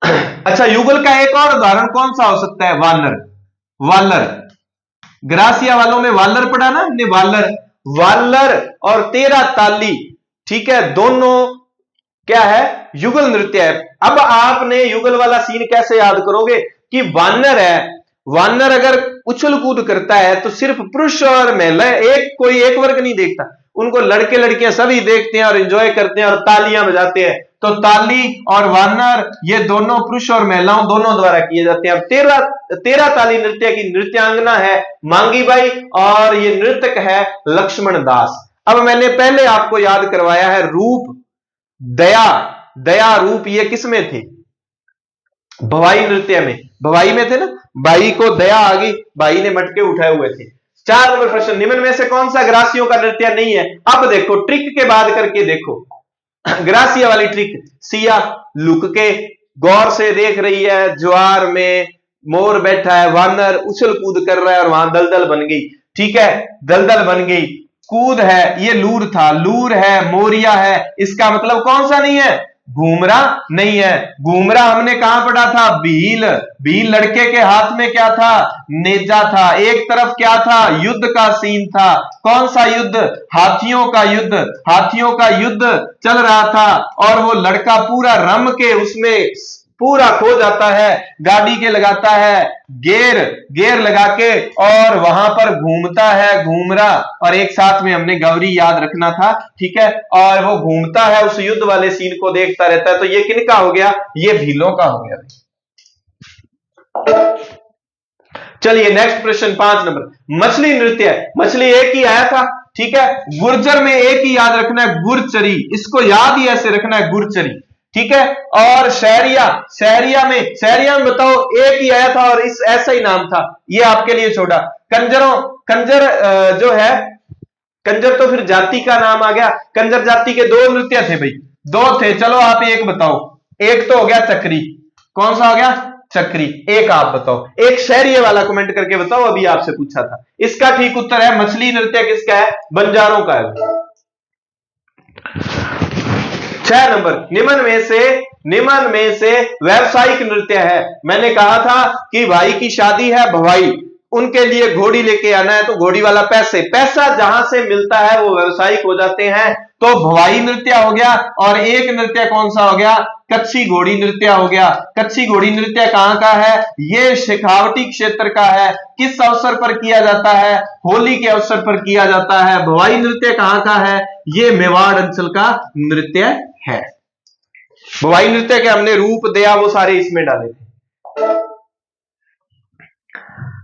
अच्छा, युगल का एक और उदाहरण कौन सा हो सकता है? वालर। वालर, ग्रासिया वालों में वालर पढ़ा ना हमने, वालर। वालर और तेरा ताली, ठीक है, दोनों क्या है? युगल नृत्य है। अब आपने युगल वाला सीन कैसे याद करोगे कि वानर है, वानर अगर उछल कूद करता है तो सिर्फ पुरुष और महिला, कोई एक वर्ग नहीं देखता, उनको लड़के लड़कियां सभी देखते हैं और एंजॉय करते हैं और तालियां बजाते हैं। तो ताली और वानर ये दोनों पुरुष और महिलाओं दोनों द्वारा किए जाते हैं। अब तेरा ताली नृत्य की नृत्यांगना है मांगी बाई और ये नृतक है लक्ष्मण दास। अब मैंने पहले आपको याद करवाया है रूप, दया, दया रूप ये किस में थे? भवाई नृत्य में। भवाई में थे ना, बाई को दया आ गई, बाई ने मटके उठाए हुए थे। 4 नंबर प्रश्न, निम्न में से कौन सा ग्रासियों का नृत्य नहीं है? अब देखो ट्रिक के बाद करके देखो, ग्रासिया वाली ट्रिक। सिया लुक के गौर से देख रही है, ज्वार में मोर बैठा है, वानर उछल कूद कर रहा है और वहां दलदल बन गई, ठीक है, दलदल बन गई। कूद है, ये लूर था, लूर है, मोरिया है, इसका मतलब कौन सा नहीं है? घूमरा नहीं है। घूमरा हमने कहां पढ़ा था? भील। भील लड़के के हाथ में क्या था? नेजा था। एक तरफ क्या था? युद्ध का सीन था। कौन सा युद्ध? हाथियों का युद्ध। हाथियों का युद्ध चल रहा था और वो लड़का पूरा रम के उसमें पूरा खो जाता है, गाड़ी के लगाता है गेर, गेर लगा के और वहां पर घूमता है घूमरा, और एक साथ में हमने गौरी याद रखना था, ठीक है, और वो घूमता है उस युद्ध वाले सीन को देखता रहता है। तो ये किनका हो गया? ये भीलों का हो गया। चलिए नेक्स्ट प्रश्न 5 नंबर, मछली नृत्य। मछली एक ही आया था, ठीक है, गुर्जर में एक ही याद रखना है, गुरचरी, इसको याद ही ऐसे रखना है, गुरचरी, ठीक है। और शहरिया, शहरिया में बताओ एक ही आया था और इस ऐसा ही नाम था, ये आपके लिए छोड़ा। कंजरों, कंजर जो है, कंजर तो फिर जाति का नाम आ गया। कंजर जाति के 2 नृत्य थे भाई, 2 थे, चलो आप एक बताओ। एक तो हो गया चक्री, कौन सा हो गया? चक्री। एक आप बताओ, एक शहरिया वाला कमेंट करके बताओ, अभी आपसे पूछा था। इसका ठीक उत्तर है मछली नृत्य किसका है? बंजारों का है। 6 नंबर, निम्न में से व्यावसायिक नृत्य है। मैंने कहा था कि भाई की शादी है, भवाई, उनके लिए घोड़ी लेके आना है, तो घोड़ी वाला पैसा जहां से मिलता है वो व्यावसायिक हो जाते हैं, तो भवाई नृत्य हो गया। और एक नृत्य कौन सा हो गया? कच्छी घोड़ी नृत्य हो गया। कच्छी घोड़ी नृत्य कहां का है? ये शेखावटी क्षेत्र का है। किस अवसर पर किया जाता है? होली के अवसर पर किया जाता है। भवाई नृत्य कहां का है? ये मेवाड़ अंचल का नृत्य है। भवाई नृत्य के हमने रूप दिया वो सारे इसमें डाले थे।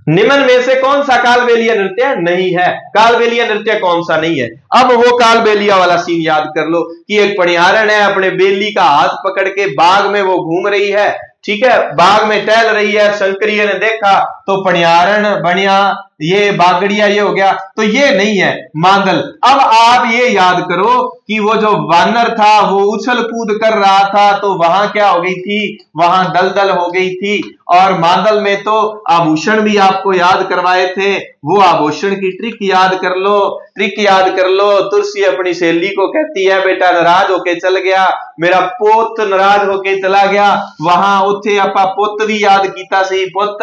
निम्न में से कौन सा कालबेलिया नृत्य नहीं है? कालबेलिया नृत्य कौन सा नहीं है? अब वो कालबेलिया वाला सीन याद कर लो कि एक पणियारण है, अपने बेली का हाथ पकड़ के बाग में वो घूम रही है, ठीक है, बाग में टहल रही है। शंकरिया ने देखा तो पणियारण बनिया, ये बागड़िया ये हो गया, तो ये नहीं है मांदल। अब आप ये याद करो कि वो जो वानर था वो उछल कूद कर रहा था, तो वहां क्या हो गई थी? वहां दलदल हो गई थी। और मांदल में तो आभूषण भी आपको याद करवाए थे, वो आभूषण की ट्रिक याद कर लो, ट्रिक याद कर लो। तुलसी अपनी सहेली को कहती है, बेटा नाराज होके चल गया, मेरा पोत नाराज होके चला गया, वहां उथे आपा पुत भी याद कीता सही, पुत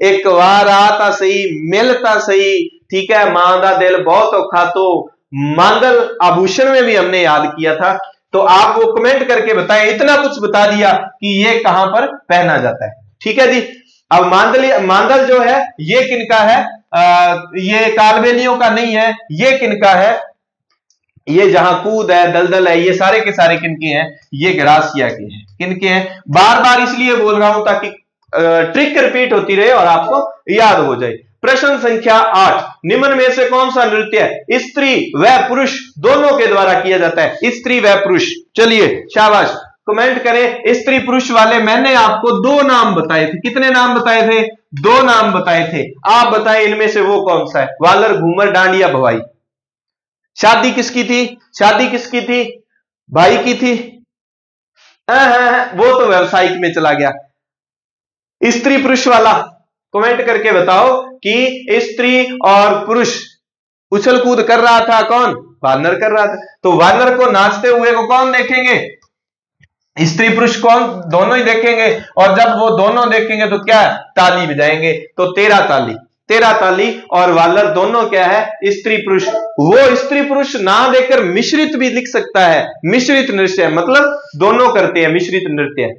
एक बार आता सही, मिलता सही, ठीक है, मां दा दिल बहुत औखा। तो मांगल आभूषण में भी हमने याद किया था। तो आप वो कमेंट करके बताएं, इतना कुछ बता दिया कि ये कहां पर पहना जाता है, ठीक है जी। अब मांदल जो है ये किनका है? ये कालबेलियों का नहीं है, ये किनका है? ये जहां कूद है, दलदल है, ये सारे के सारे किनके हैं? ये ग्रासिया के हैं। किनके हैं? बार बार इसलिए बोल रहा हूं ताकि ट्रिक रिपीट होती रहे और आपको याद हो जाए। प्रश्न संख्या 8, निम्न में से कौन सा नृत्य स्त्री व पुरुष दोनों के द्वारा किया जाता है? स्त्री व पुरुष। चलिए शाबाश, कमेंट करें। स्त्री पुरुष वाले मैंने आपको 2 नाम बताए थे। कितने नाम बताए थे? 2 नाम बताए थे। आप बताएं इनमें से वो कौन सा है? वालर, घूमर, डांडिया, भवाई। शादी किसकी थी? शादी किसकी थी? भाई की थी। वो तो व्यवसायिक में चला गया। स्त्री पुरुष वाला कमेंट करके बताओ कि स्त्री और पुरुष उछल कूद कर रहा था, कौन? वानर कर रहा था। तो वानर को नाचते हुए को कौन देखेंगे? स्त्री पुरुष कौन? दोनों ही देखेंगे। और जब वो दोनों देखेंगे तो क्या? ताली बजाएंगे। तो 13 ताली, 13 ताली। और वालर दोनों क्या है? स्त्री पुरुष। वो स्त्री पुरुष ना देकर मिश्रित भी लिख सकता है। मिश्रित नृत्य मतलब दोनों करते हैं, मिश्रित नृत्य।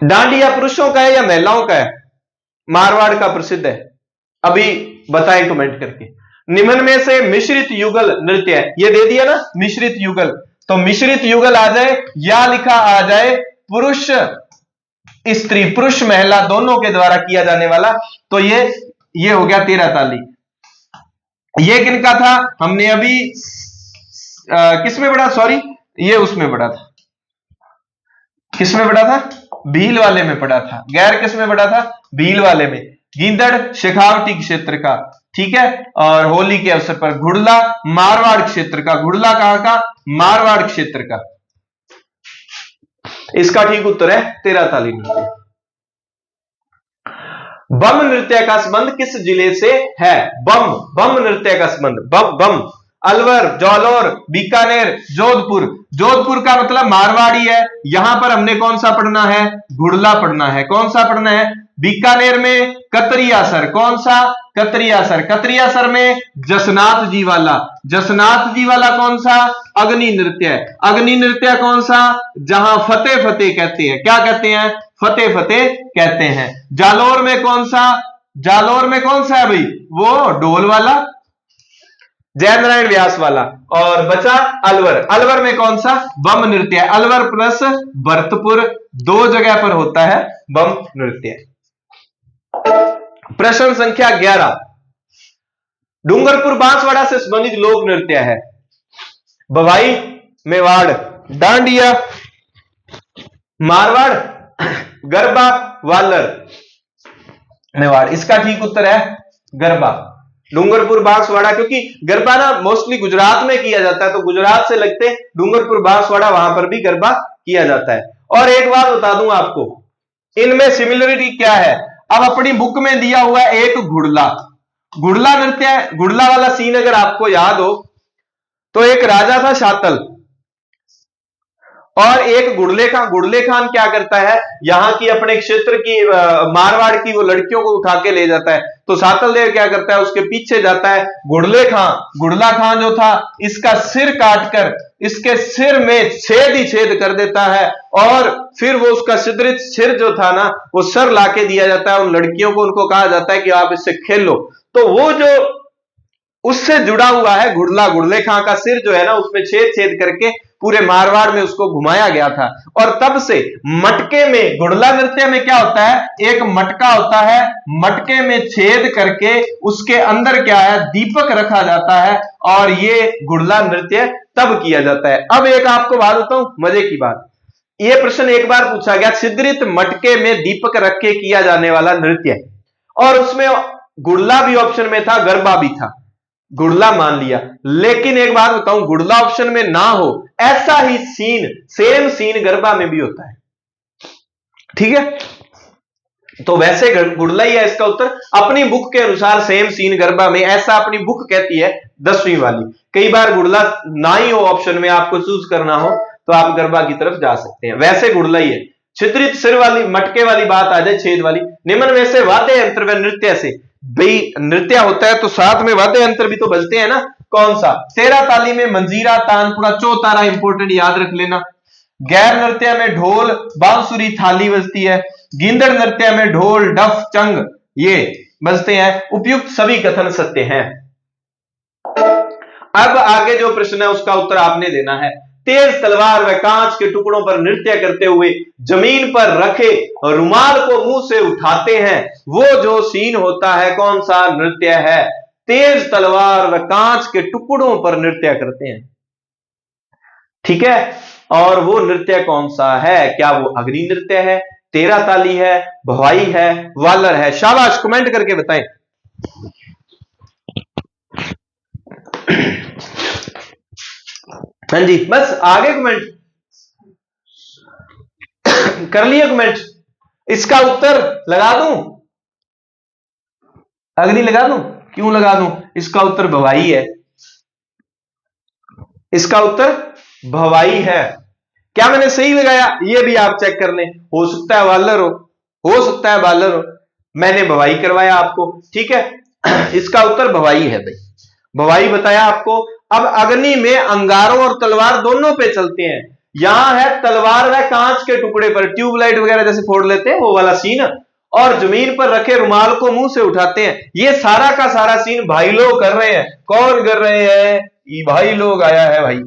डांडिया पुरुषों का है या महिलाओं का है? मारवाड़ का प्रसिद्ध है। अभी बताएं कमेंट करके। निम्न में से मिश्रित युगल नृत्य है, ये दे दिया ना मिश्रित युगल। तो मिश्रित युगल आ जाए या लिखा आ जाए पुरुष स्त्री, पुरुष महिला दोनों के द्वारा किया जाने वाला। तो ये हो गया 13 ताली। ये किनका था? हमने अभी किसमें पढ़ा? सॉरी, ये उसमें पढ़ा था। किसमें पढ़ा था? भील वाले में पढ़ा था। गैर किसमें पढ़ा था? भील वाले में। गींदड़ शेखावटी क्षेत्र का, ठीक है। और होली के अवसर पर घुड़ला मारवाड़ क्षेत्र का। घुड़ला कहां का? मारवाड़ क्षेत्र का। इसका ठीक उत्तर है 13 ताली नृत्य। बम नृत्य का संबंध किस जिले से है? बम नृत्य का संबंध बम अलवर, जालौर, बीकानेर, जोधपुर। जोधपुर का मतलब मारवाड़ी है। यहां पर हमने कौन सा पढ़ना है? घुड़ला पढ़ना है। कौन सा पढ़ना है? बीकानेर में कतरियासर। कौन सा? कतरियासर। कतरियासर में जसनाथ जी वाला। जसनाथ जी वाला कौन सा? अग्नि नृत्य है। अग्नि नृत्य कौन सा? जहां फतेह फतेह कहते हैं। क्या कहते हैं? फतेह फतेह कहते हैं। जालौर में कौन सा? जालौर में कौन सा है भाई? वो ढोल वाला, जय नारायण व्यास वाला। और बचा अलवर। अलवर में कौन सा? बम नृत्य। अलवर प्लस भरतपुर 2 जगह पर होता है बम नृत्य। प्रश्न संख्या 11, डूंगरपुर बांसवाड़ा से संबंधित लोक नृत्य है। भवाई, मेवाड़, डांडिया, मारवाड़, गरबा, वालर, मेवाड़। इसका ठीक उत्तर है गरबा। डूंगरपुर बांसवाड़ा, क्योंकि गरबा ना मोस्टली गुजरात में किया जाता है, तो गुजरात से लगते डूंगरपुर बांसवाड़ा, वहां पर भी गरबा किया जाता है। और एक बात बता दूं आपको, इनमें सिमिलरिटी क्या है। अब अपनी बुक में दिया हुआ है एक घुड़ला। घुड़ला नृत्य, घुड़ला वाला सीन अगर आपको याद हो तो एक राजा था शातल, और एक गुड़ले खान। गुड़ले खान क्या करता है, यहां की अपने क्षेत्र की मारवाड़ की वो लड़कियों को उठा के ले जाता है। तो सातल देव क्या करता है, उसके पीछे जाता है। गुड़ले खान, गुड़ला खान जो था, इसका सिर काटकर इसके सिर में छेद ही छेद कर देता है, और फिर वो उसका छिद्रित सिर जो था ना, वो सर लाके दिया जाता है उन लड़कियों को। उनको कहा जाता है कि आप इससे खेल लो। तो वो जो उससे जुड़ा हुआ है गुड़ला, गुड़ले खां का सिर जो है ना, उसमें छेद छेद करके पूरे मारवाड़ में उसको घुमाया गया था। और तब से मटके में, गुड़ला नृत्य में क्या होता है, एक मटका होता है, मटके में छेद करके उसके अंदर क्या है, दीपक रखा जाता है, और ये गुड़ला नृत्य तब किया जाता है। अब एक आपको बात बताऊं, मजे की बात, यह प्रश्न एक बार पूछा गया, छिद्रित मटके में दीपक रख के किया जाने वाला नृत्य, और उसमें गुड़ला भी ऑप्शन में था, गरबा भी था। गुड़ला मान लिया, लेकिन एक बात बताऊं, गुड़ला ऑप्शन में ना हो, ऐसा ही सीन, सेम सीन गरबा में भी होता है। ठीक है, तो वैसे गुड़ला ही है इसका उत्तर। अपनी बुक के अनुसार सेम सीन गरबा में, ऐसा अपनी बुक कहती है 10वीं वाली। कई बार गुड़ला ना ही हो ऑप्शन में, आपको चूज करना हो तो आप गरबा की तरफ जा सकते हैं। वैसे गुड़ला ही है। छिद्रित सिर वाली, मटके वाली बात आ जाए, छेद वाली। निम्न में से वाद्य यंत्र व नृत्य से, भाई नृत्य होता है तो साथ में वाद्य यंत्र भी तो बजते हैं ना, कौन सा? तेरा ताली में मंजीरा, तानपुरा, चौतारा, इंपोर्टेंट याद रख लेना। गैर नृत्य में ढोल, बांसुरी, थाली बजती है। गिंदड़ नृत्य में ढोल, डफ, चंग ये बजते हैं। उपयुक्त सभी कथन सत्य हैं। अब आगे जो प्रश्न है उसका उत्तर आपने देना है। तेज तलवार व कांच के टुकड़ों पर नृत्य करते हुए जमीन पर रखे रुमाल को मुंह से उठाते हैं, वो जो सीन होता है कौन सा नृत्य है? तेज तलवार व कांच के टुकड़ों पर नृत्य करते हैं, ठीक है, और वो नृत्य कौन सा है? क्या वो अग्नि नृत्य है, तेरा ताली है, भवाई है, वालर है? शाबाश, कमेंट करके बताएं। हाँ जी, बस आगे कमेंट कर लिया कमेंट। इसका उत्तर लगा दूं, अग्नि लगा दूं? क्यों लगा दूं? इसका उत्तर भवाई है। इसका उत्तर भवाई है। क्या मैंने सही लगाया? ये भी आप चेक कर लें। हो सकता है वालर हो सकता है वालर हो, मैंने भवाई करवाया आपको, ठीक है। इसका उत्तर भवाई है भाई, भवाई बताया आपको। अब अग्नि में अंगारों और तलवार दोनों पे चलते हैं। यहां है तलवार व कांच के टुकड़े पर, ट्यूबलाइट वगैरह जैसे फोड़ लेते हैं वो वाला सीन, और जमीन पर रखे रुमाल को मुंह से उठाते हैं। ये सारा का सारा सीन भाई लोग कर रहे हैं। कौन कर रहे हैं? ये भाई लोग आया है भाई,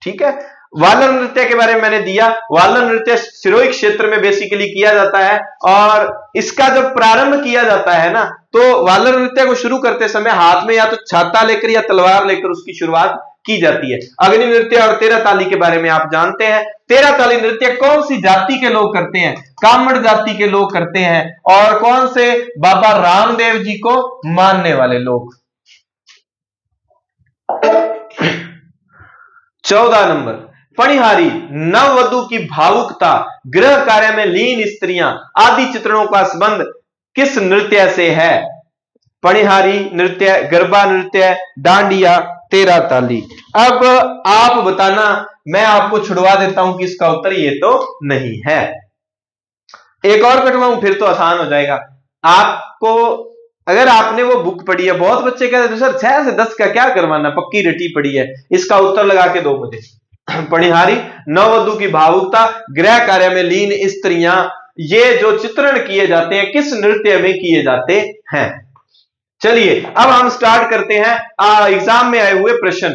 ठीक है। वालर नृत्य के बारे में मैंने दिया। वालर नृत्य सिरोही क्षेत्र में बेसिकली किया जाता है, और इसका जब प्रारंभ किया जाता है ना, तो वालर नृत्य को शुरू करते समय हाथ में या तो छाता लेकर या तलवार लेकर उसकी शुरुआत की जाती है। अग्नि नृत्य और तेरा ताली के बारे में आप जानते हैं। तेरा ताली नृत्य कौन सी जाति के लोग करते हैं? कामड़ जाति के लोग करते हैं। और कौन से? बाबा रामदेव जी को मानने वाले लोग। 14 नंबर, पणिहारी, नववधु की भावुकता, गृह कार्य में लीन स्त्रियां आदि चित्रणों का संबंध किस नृत्य से है? पणिहारी नृत्य, गरबा नृत्य, डांडिया, तेरा ताली। अब आप बताना, मैं आपको छुड़वा देता हूं कि इसका उत्तर ये तो नहीं है। एक और कटवाऊं फिर तो आसान हो जाएगा आपको। अगर आपने वो बुक पढ़ी है, बहुत बच्चे कहते हैं सर 6 से 10 का क्या करवाना, पक्की रटी पड़ी है। इसका उत्तर लगा के दो मुझे। पणिहारी, नववधु की भावुकता, गृह कार्य में लीन स्त्रियां, ये जो चित्रण किए जाते हैं किस नृत्य में किए जाते हैं? चलिए अब हम स्टार्ट करते हैं एग्जाम में आए हुए प्रश्न।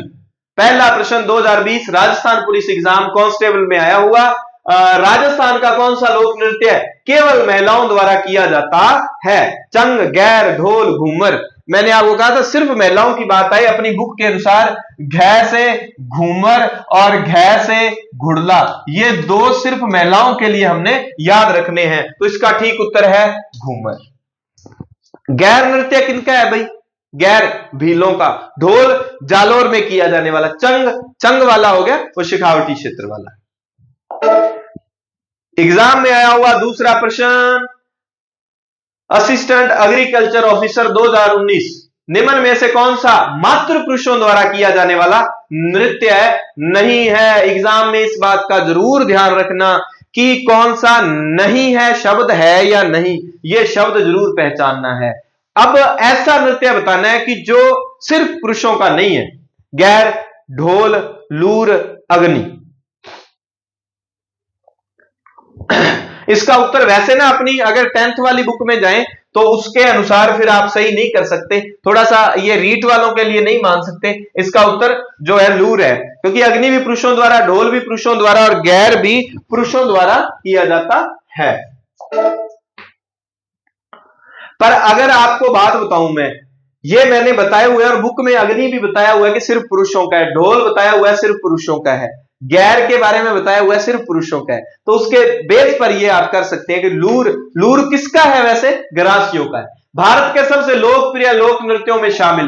पहला प्रश्न 2020 राजस्थान पुलिस एग्जाम कांस्टेबल में आया हुआ। राजस्थान का कौन सा लोक नृत्य केवल महिलाओं द्वारा किया जाता है? चंग, गैर, ढोल, घूमर। मैंने आपको कहा था सिर्फ महिलाओं की बात आई। अपनी बुक के अनुसार घै से घूमर और घै से घुड़ला, ये दो सिर्फ महिलाओं के लिए हमने याद रखने हैं। तो इसका ठीक उत्तर है घूमर। गैर नृत्य किनका है भाई? गैर भीलों का। ढोल जालोर में किया जाने वाला। चंग, चंग वाला हो गया वो शेखावटी क्षेत्र वाला। एग्जाम में आया हुआ दूसरा प्रश्न, असिस्टेंट एग्रीकल्चर ऑफिसर 2019 निम्न में से कौन सा मात्र पुरुषों द्वारा किया जाने वाला नृत्य है? नहीं है। एग्जाम में इस बात का जरूर ध्यान रखना कि कौन सा नहीं है शब्द है या नहीं, यह शब्द जरूर पहचानना है। अब ऐसा नृत्य बताना है कि जो सिर्फ पुरुषों का नहीं है। गैर, ढोल, लूर, अग्नि। इसका उत्तर वैसे ना अपनी अगर 10th वाली बुक में जाएं तो उसके अनुसार फिर आप सही नहीं कर सकते, थोड़ा सा ये रीट वालों के लिए नहीं मान सकते। इसका उत्तर जो है लूर है, क्योंकि अग्नि भी पुरुषों द्वारा, ढोल भी पुरुषों द्वारा और गैर भी पुरुषों द्वारा किया जाता है। पर अगर आपको बात बताऊं मैं, ये मैंने बताया हुआ है और बुक में अग्नि भी बताया हुआ है कि सिर्फ पुरुषों का है, ढोल बताया हुआ है सिर्फ पुरुषों का है, गैर के बारे में बताया हुआ है सिर्फ पुरुषों का है, तो उसके बेस पर ये आप कर सकते हैं कि लूर किसका है? वैसे ग्रासियों का है। भारत के सबसे लोकप्रिय लोक नृत्यों में शामिल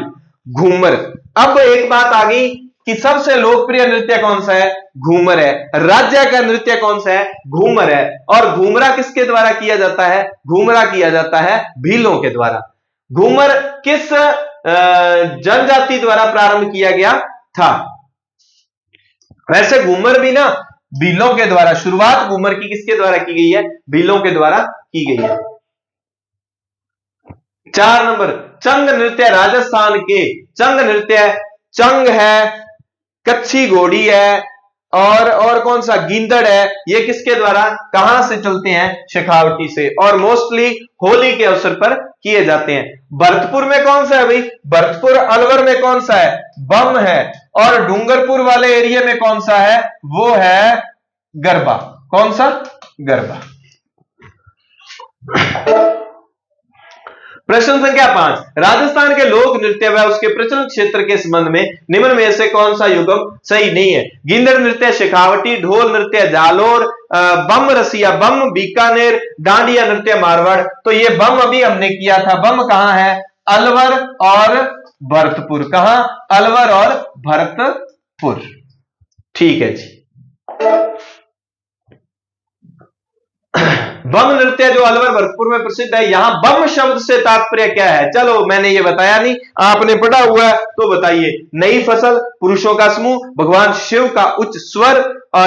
घूमर। अब एक बात आ गई कि सबसे लोकप्रिय नृत्य कौन सा है? घूमर है। राज्य का नृत्य कौन सा है? घूमर है। और घूमरा किसके द्वारा किया जाता है? घूमरा किया जाता है भीलों के द्वारा। घूमर किस जनजाति द्वारा प्रारंभ किया गया था? वैसे घूमर भी ना भीलों के द्वारा, शुरुआत घूमर की किसके द्वारा की गई है? भीलों के द्वारा की गई है। 4 नंबर, चंग नृत्य राजस्थान के। चंग नृत्य, चंग है, कच्छी घोड़ी है और कौन सा? गींदड़ है। ये किसके द्वारा, कहां से चलते हैं? शेखावटी से, और मोस्टली होली के अवसर पर किए जाते हैं। भरतपुर में कौन सा है भाई? भरतपुर अलवर में कौन सा है? बम है। और डूंगरपुर वाले एरिया में कौन सा है? वो है गरबा। कौन सा? गरबा। प्रश्न संख्या 5, राजस्थान के लोक नृत्य व उसके प्रचलन क्षेत्र के संबंध में निम्न में से कौन सा युगम सही नहीं है? गींदड़ नृत्य शेखावटी, ढोल नृत्य जालोर, बम रसिया बम बीकानेर, डांडिया नृत्य मारवाड़। तो ये बम अभी हमने किया था। बम कहां है? अलवर और भरतपुर। कहां? अलवर और भरतपुर। ठीक है जी। बम नृत्य जो अलवर भरतपुर में प्रसिद्ध है, यहां बम शब्द से तात्पर्य क्या है? चलो मैंने ये बताया नहीं, आपने पढ़ा हुआ है तो बताइए। नई फसल, पुरुषों का समूह, भगवान शिव का उच्च स्वर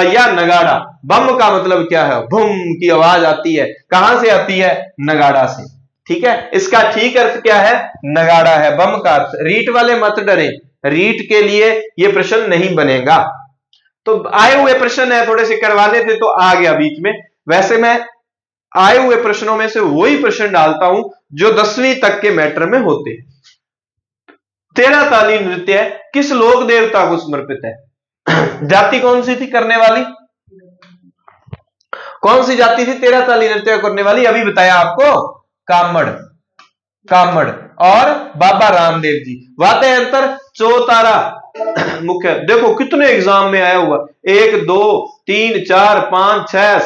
या नगाड़ा। बम का मतलब क्या है? भूम की आवाज आती है। कहां से आती है? नगाड़ा से। ठीक है, इसका ठीक अर्थ क्या है? नगाड़ा है बम का अर्थ। रीट वाले मत डरे, रीट के लिए यह प्रश्न नहीं बनेगा। तो आए हुए प्रश्न है, थोड़े से करवाने थे तो आ गया बीच में। वैसे मैं आए हुए प्रश्नों में से वही प्रश्न डालता हूं जो 10वीं तक के मैटर में होते हैं। 13 ताली नृत्य किस लोक देवता को समर्पित है? जाति कौन सी थी करने वाली? कौन सी जाति थी 13 ताली नृत्य करने वाली? अभी बताया आपको, कामड़ और बाबा रामदेव जी। वाद्य यंत्र चौतारा मुख्य। देखो कितने एग्जाम में आया हुआ, 1 2 3 4 5 6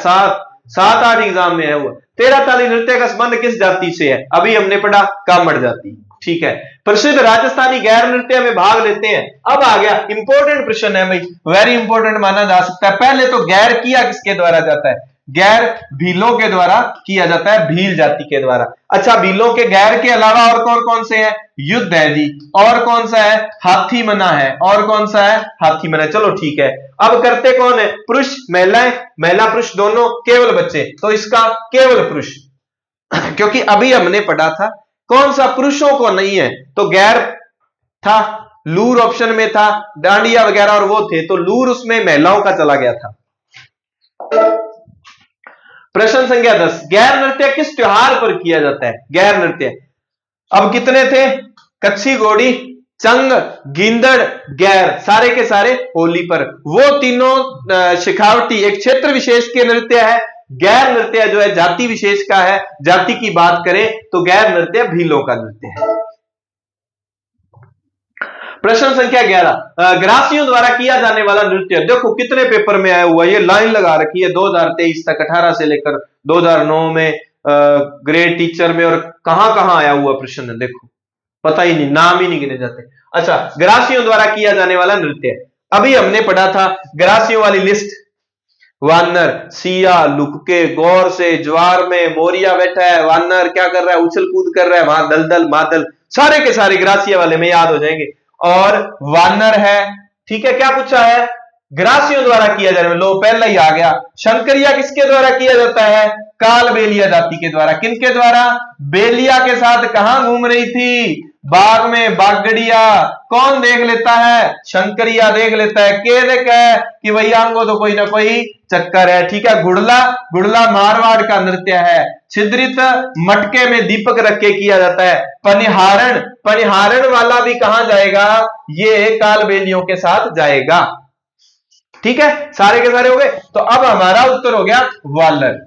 7 8 एग्जाम में आया हुआ। 13 ताली नृत्य का संबंध किस जाति से है? अभी हमने पढ़ा कामड़ जाति। ठीक है। प्रसिद्ध राजस्थानी गैर नृत्य में भाग लेते हैं। अब आ गया इंपॉर्टेंट प्रश्न है भाई, वेरी इंपॉर्टेंट माना जा सकता है। पहले तो गैर किया किसके द्वारा जाता है? गैर भीलों के द्वारा किया जाता है, भील जाति के द्वारा। अच्छा, भीलों के गैर के अलावा और कौन कौन से हैं? युद्ध है जी, और कौन सा है? हाथी मना है, और कौन सा है? हाथी मना। चलो ठीक है। अब करते कौन है? पुरुष महिलाएं, महिला पुरुष दोनों, केवल बच्चे। तो इसका केवल पुरुष, क्योंकि अभी हमने पढ़ा था कौन सा पुरुषों को नहीं है, तो गैर था, लूर ऑप्शन में था, डांडिया वगैरह और वो थे, तो लूर उसमें महिलाओं का चला गया था। प्रश्न संख्या 10, गैर नृत्य किस त्योहार पर किया जाता है? गैर नृत्य अब कितने थे? कच्छी घोड़ी, चंग, गींदड़, गैर, सारे के सारे होली पर। वो तीनों शेखावटी एक क्षेत्र विशेष के नृत्य है। गैर नृत्य जो है जाति विशेष का है। जाति की बात करें तो गैर नृत्य भीलों का नृत्य है। प्रश्न संख्या 11, ग्रासियों द्वारा किया जाने वाला नृत्य। देखो कितने पेपर में आया हुआ, ये लाइन लगा रखी है 2023 तक, 18 से लेकर 2009 में ग्रेड टीचर में, और कहां कहां आया हुआ प्रश्न है। देखो पता ही नहीं, नाम ही नहीं गिने जाते। अच्छा, ग्रासियों द्वारा किया जाने वाला नृत्य, अभी हमने पढ़ा था ग्रासियों वाली लिस्ट। वानर, सिया लुक के गौर से, ज्वार में मोरिया बैठा है, वानर क्या कर रहा है, उछल कूद कर रहा है, वहां दलदल मादल, सारे के सारे ग्रासिया वाले में याद हो जाएंगे। और वानर है, ठीक है, क्या पूछा है, ग्रासियों द्वारा किया जा रहा है, लो पहला ही आ गया। शंकरिया किसके द्वारा किया जाता है, काल बेलिया जाति के द्वारा। किनके द्वारा, बेलिया के साथ कहां घूम रही थी, बाग में बागड़िया। कौन देख लेता है, शंकरिया देख लेता है, के देख है कि भैया को तो कोई ना कोई चक्कर है, ठीक है। गुड़ला, गुड़ला मारवाड़ का नृत्य है। छिद्रित मटके में दीपक रख के किया जाता है। पनिहारण, पनिहारण वाला भी कहां जाएगा, ये काल बेलियों के साथ जाएगा, ठीक है। सारे के सारे हो गए। तो अब हमारा उत्तर हो गया वालर।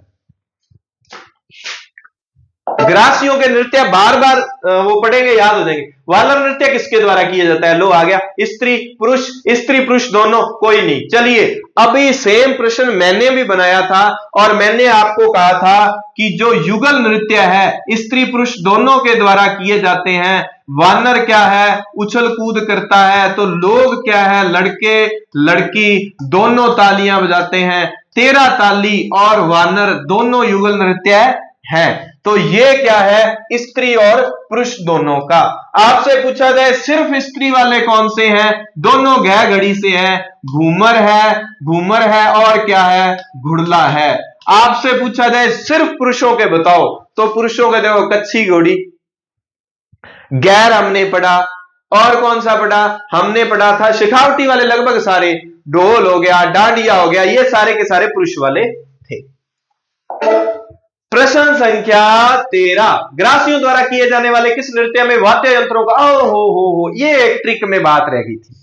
ग्रासियों के नृत्य बार बार वो पढ़ेंगे, याद हो जाएंगे। वालर नृत्य किसके द्वारा किया जाता है, लो आ गया, स्त्री पुरुष, स्त्री पुरुष दोनों, कोई नहीं। चलिए अभी सेम प्रश्न मैंने भी बनाया था और मैंने आपको कहा था कि जो युगल नृत्य है स्त्री पुरुष दोनों के द्वारा किए जाते हैं। वानर क्या है, उछल कूद करता है, तो लोग क्या है, लड़के लड़की दोनों तालियां बजाते हैं। 13 ताली और वानर दोनों युगल नृत्य है। तो ये क्या है, स्त्री और पुरुष दोनों का। आपसे पूछा जाए सिर्फ स्त्री वाले कौन से हैं, दोनों गह घड़ी से हैं, घूमर है, घूमर है और क्या है, घुड़ला है। आपसे पूछा जाए सिर्फ पुरुषों के बताओ, तो पुरुषों के देखो कच्छी घोड़ी, गैर हमने पढ़ा, और कौन सा पढ़ा, हमने पढ़ा था शिखावटी वाले लगभग सारे, ढोल हो गया, डांडिया हो गया, ये सारे के सारे पुरुष वाले थे। प्रश्न संख्या 13, ग्रासियों द्वारा किए जाने वाले किस नृत्य में वाद्य यंत्रों का, हो ये एक ट्रिक में बात रह गई थी।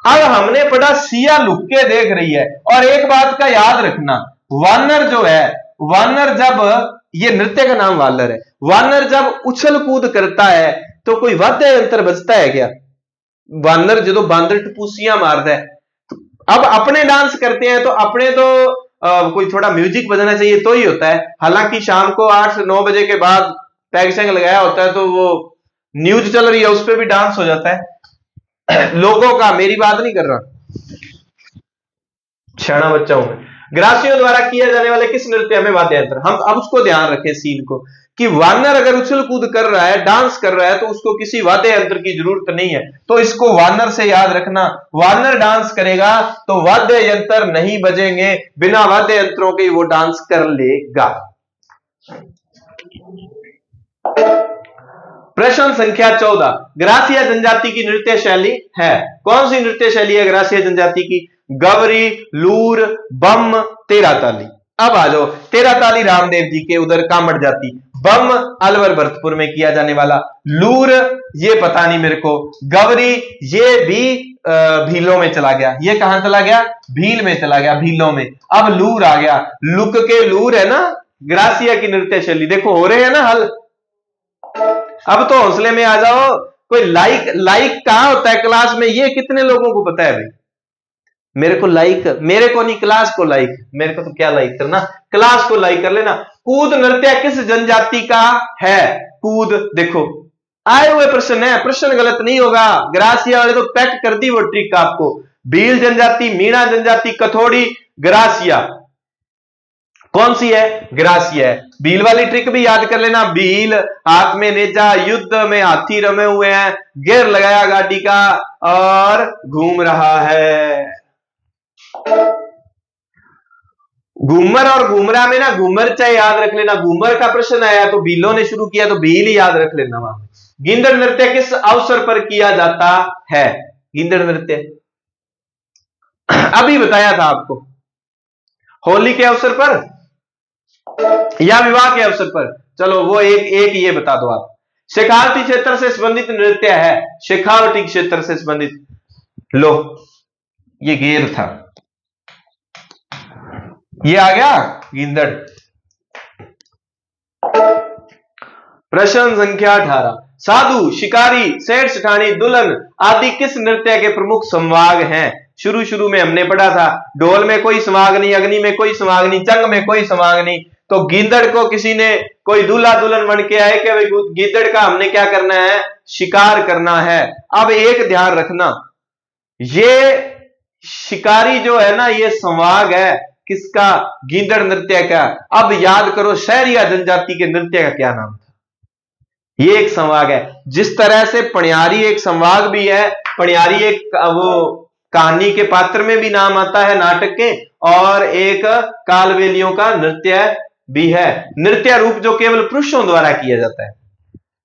अब हमने पढ़ा सिया लुक के देख रही है, और एक बात का याद रखना, वानर जो है, वानर जब, ये नृत्य का नाम वानर है, वानर जब उछल कूद करता है तो कोई वाद्य यंत्र बजता है क्या, वानर जो बांदर टपूसियां मारता है। अब अपने डांस करते हैं तो अपने तो कोई थोड़ा म्यूजिक बजना चाहिए तो ही होता है। हालांकि शाम को 8 से 9 बजे के बाद पैग शैग लगाया होता है तो वो न्यूज चल रही है उस पर भी डांस हो जाता है लोगों का, मेरी बात नहीं कर रहा, शाना बच्चा हूं मैं। ग्रासियों द्वारा किया जाने वाले किस नृत्य में वाद्य यंत्र, हम अब उसको ध्यान रखें सीन को, कि वानर अगर उछल कूद कर रहा है, डांस कर रहा है, तो उसको किसी वाद्य यंत्र की जरूरत नहीं है। तो इसको वानर से याद रखना, वानर डांस करेगा तो वाद्य यंत्र नहीं बजेंगे, बिना वाद्य यंत्रों के वो डांस कर लेगा। प्रश्न संख्या 14, ग्रासिया जनजाति की नृत्य शैली है, कौन सी नृत्य शैली है ग्रासिया जनजाति की, गवरी, लूर, बम, 13 ताली। अब आ जाओ, 13 ताली रामदेव जी के उधर कामड़ जाति, बम अलवर भरतपुर में किया जाने वाला, लूर ये पता नहीं मेरे को, गवरी ये भी भीलों में चला गया, ये कहां चला गया, भील में चला गया, भीलों में। अब लूर आ गया, लुक के लूर है ना ग्रासिया की नृत्य शैली, देखो हो रहे हैं ना हल। अब तो हौसले में आ जाओ, कोई लाइक कहां होता है क्लास में, ये कितने लोगों को पता है भाई, मेरे को लाइक, मेरे को नहीं क्लास को लाइक, मेरे को तो क्या लाइक करना, क्लास को लाइक कर लेना। कूद नृत्य किस जनजाति का है, कूद देखो आए हुए प्रश्न है, प्रश्न गलत नहीं होगा, ग्रासिया वाले तो पैक कर दी वो ट्रिक आपको। भील जनजाति, मीणा जनजाति, कथोड़ी, ग्रासिया, कौन सी है, ग्रासिया है। भील वाली ट्रिक भी याद कर लेना, भील हाथ में नेजा, युद्ध में हाथी रमे हुए हैं, गियर लगाया गाड़ी का और घूम रहा है। घूमर और घूमरा में ना घूमर चाहे याद रख लेना, घूमर का प्रश्न आया तो भीलों ने शुरू किया तो भील ही याद रख लेना वहां। गिंदड़ नृत्य किस अवसर पर किया जाता है, गिंदड़ नृत्य अभी बताया था आपको, होली के अवसर पर या विवाह के अवसर पर, चलो वो एक ये बता दो आप। शेखावटी क्षेत्र से संबंधित नृत्य है, शेखावटी क्षेत्र से संबंधित, लो ये गेर था, ये आ गया गिंदड़। प्रश्न संख्या 18, साधु, शिकारी, सेठ सेठानी, दुल्हन आदि किस नृत्य के प्रमुख संवाग हैं। शुरू में हमने पढ़ा था, ढोल में कोई संवाग नहीं, अग्नि में कोई संवाग नहीं, चंग में कोई संवाग नहीं, तो गिंदड़ को किसी ने कोई दूल्हा दुल्हन बन के आए कि भाई गिद्दड़ का हमने क्या करना है, शिकार करना है। अब एक ध्यान रखना, शिकारी जो है ना, ये संवाग है किसका? गींदड़ नृत्य का। अब याद करो शहरिया जनजाति के नृत्य का क्या नाम था? ये एक संवाग है। जिस तरह से पणियारी एक संवाग भी है, पणियारी एक वो कहानी के पात्र में भी नाम आता है नाटक के, और एक कालबेलियों का नृत्य भी है। नृत्य रूप जो केवल पुरुषों द्वारा किया जाता है।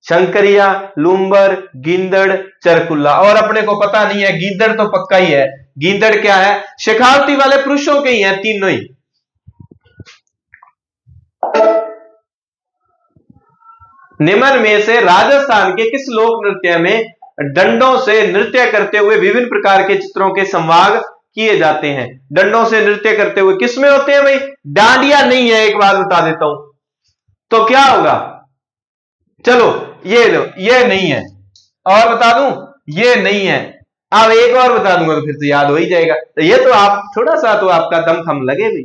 शंकरिया, लूम्बर, गींदड़, चरकुल्ला। और अपने को पता नहीं है, गींदड़ तो पक्का ही है। गींदड़ क्या है? शेखावटी वाले पुरुषों के ही हैं तीनों ही। निम्न में से राजस्थान के किस लोक नृत्य में डंडों से नृत्य करते हुए विभिन्न प्रकार के चित्रों के संवाग किए जाते हैं? डंडों से नृत्य करते हुए किसमें होते हैं भाई? डांडिया नहीं है, एक बात बता देता हूं। तो क्या होगा? चलो ये लो, ये नहीं है। और बता दूं, ये नहीं है। अब एक और बता दूंगा तो फिर तो याद हो ही जाएगा। तो ये तो आप थोड़ा सा तो आपका दम थम लगे भी।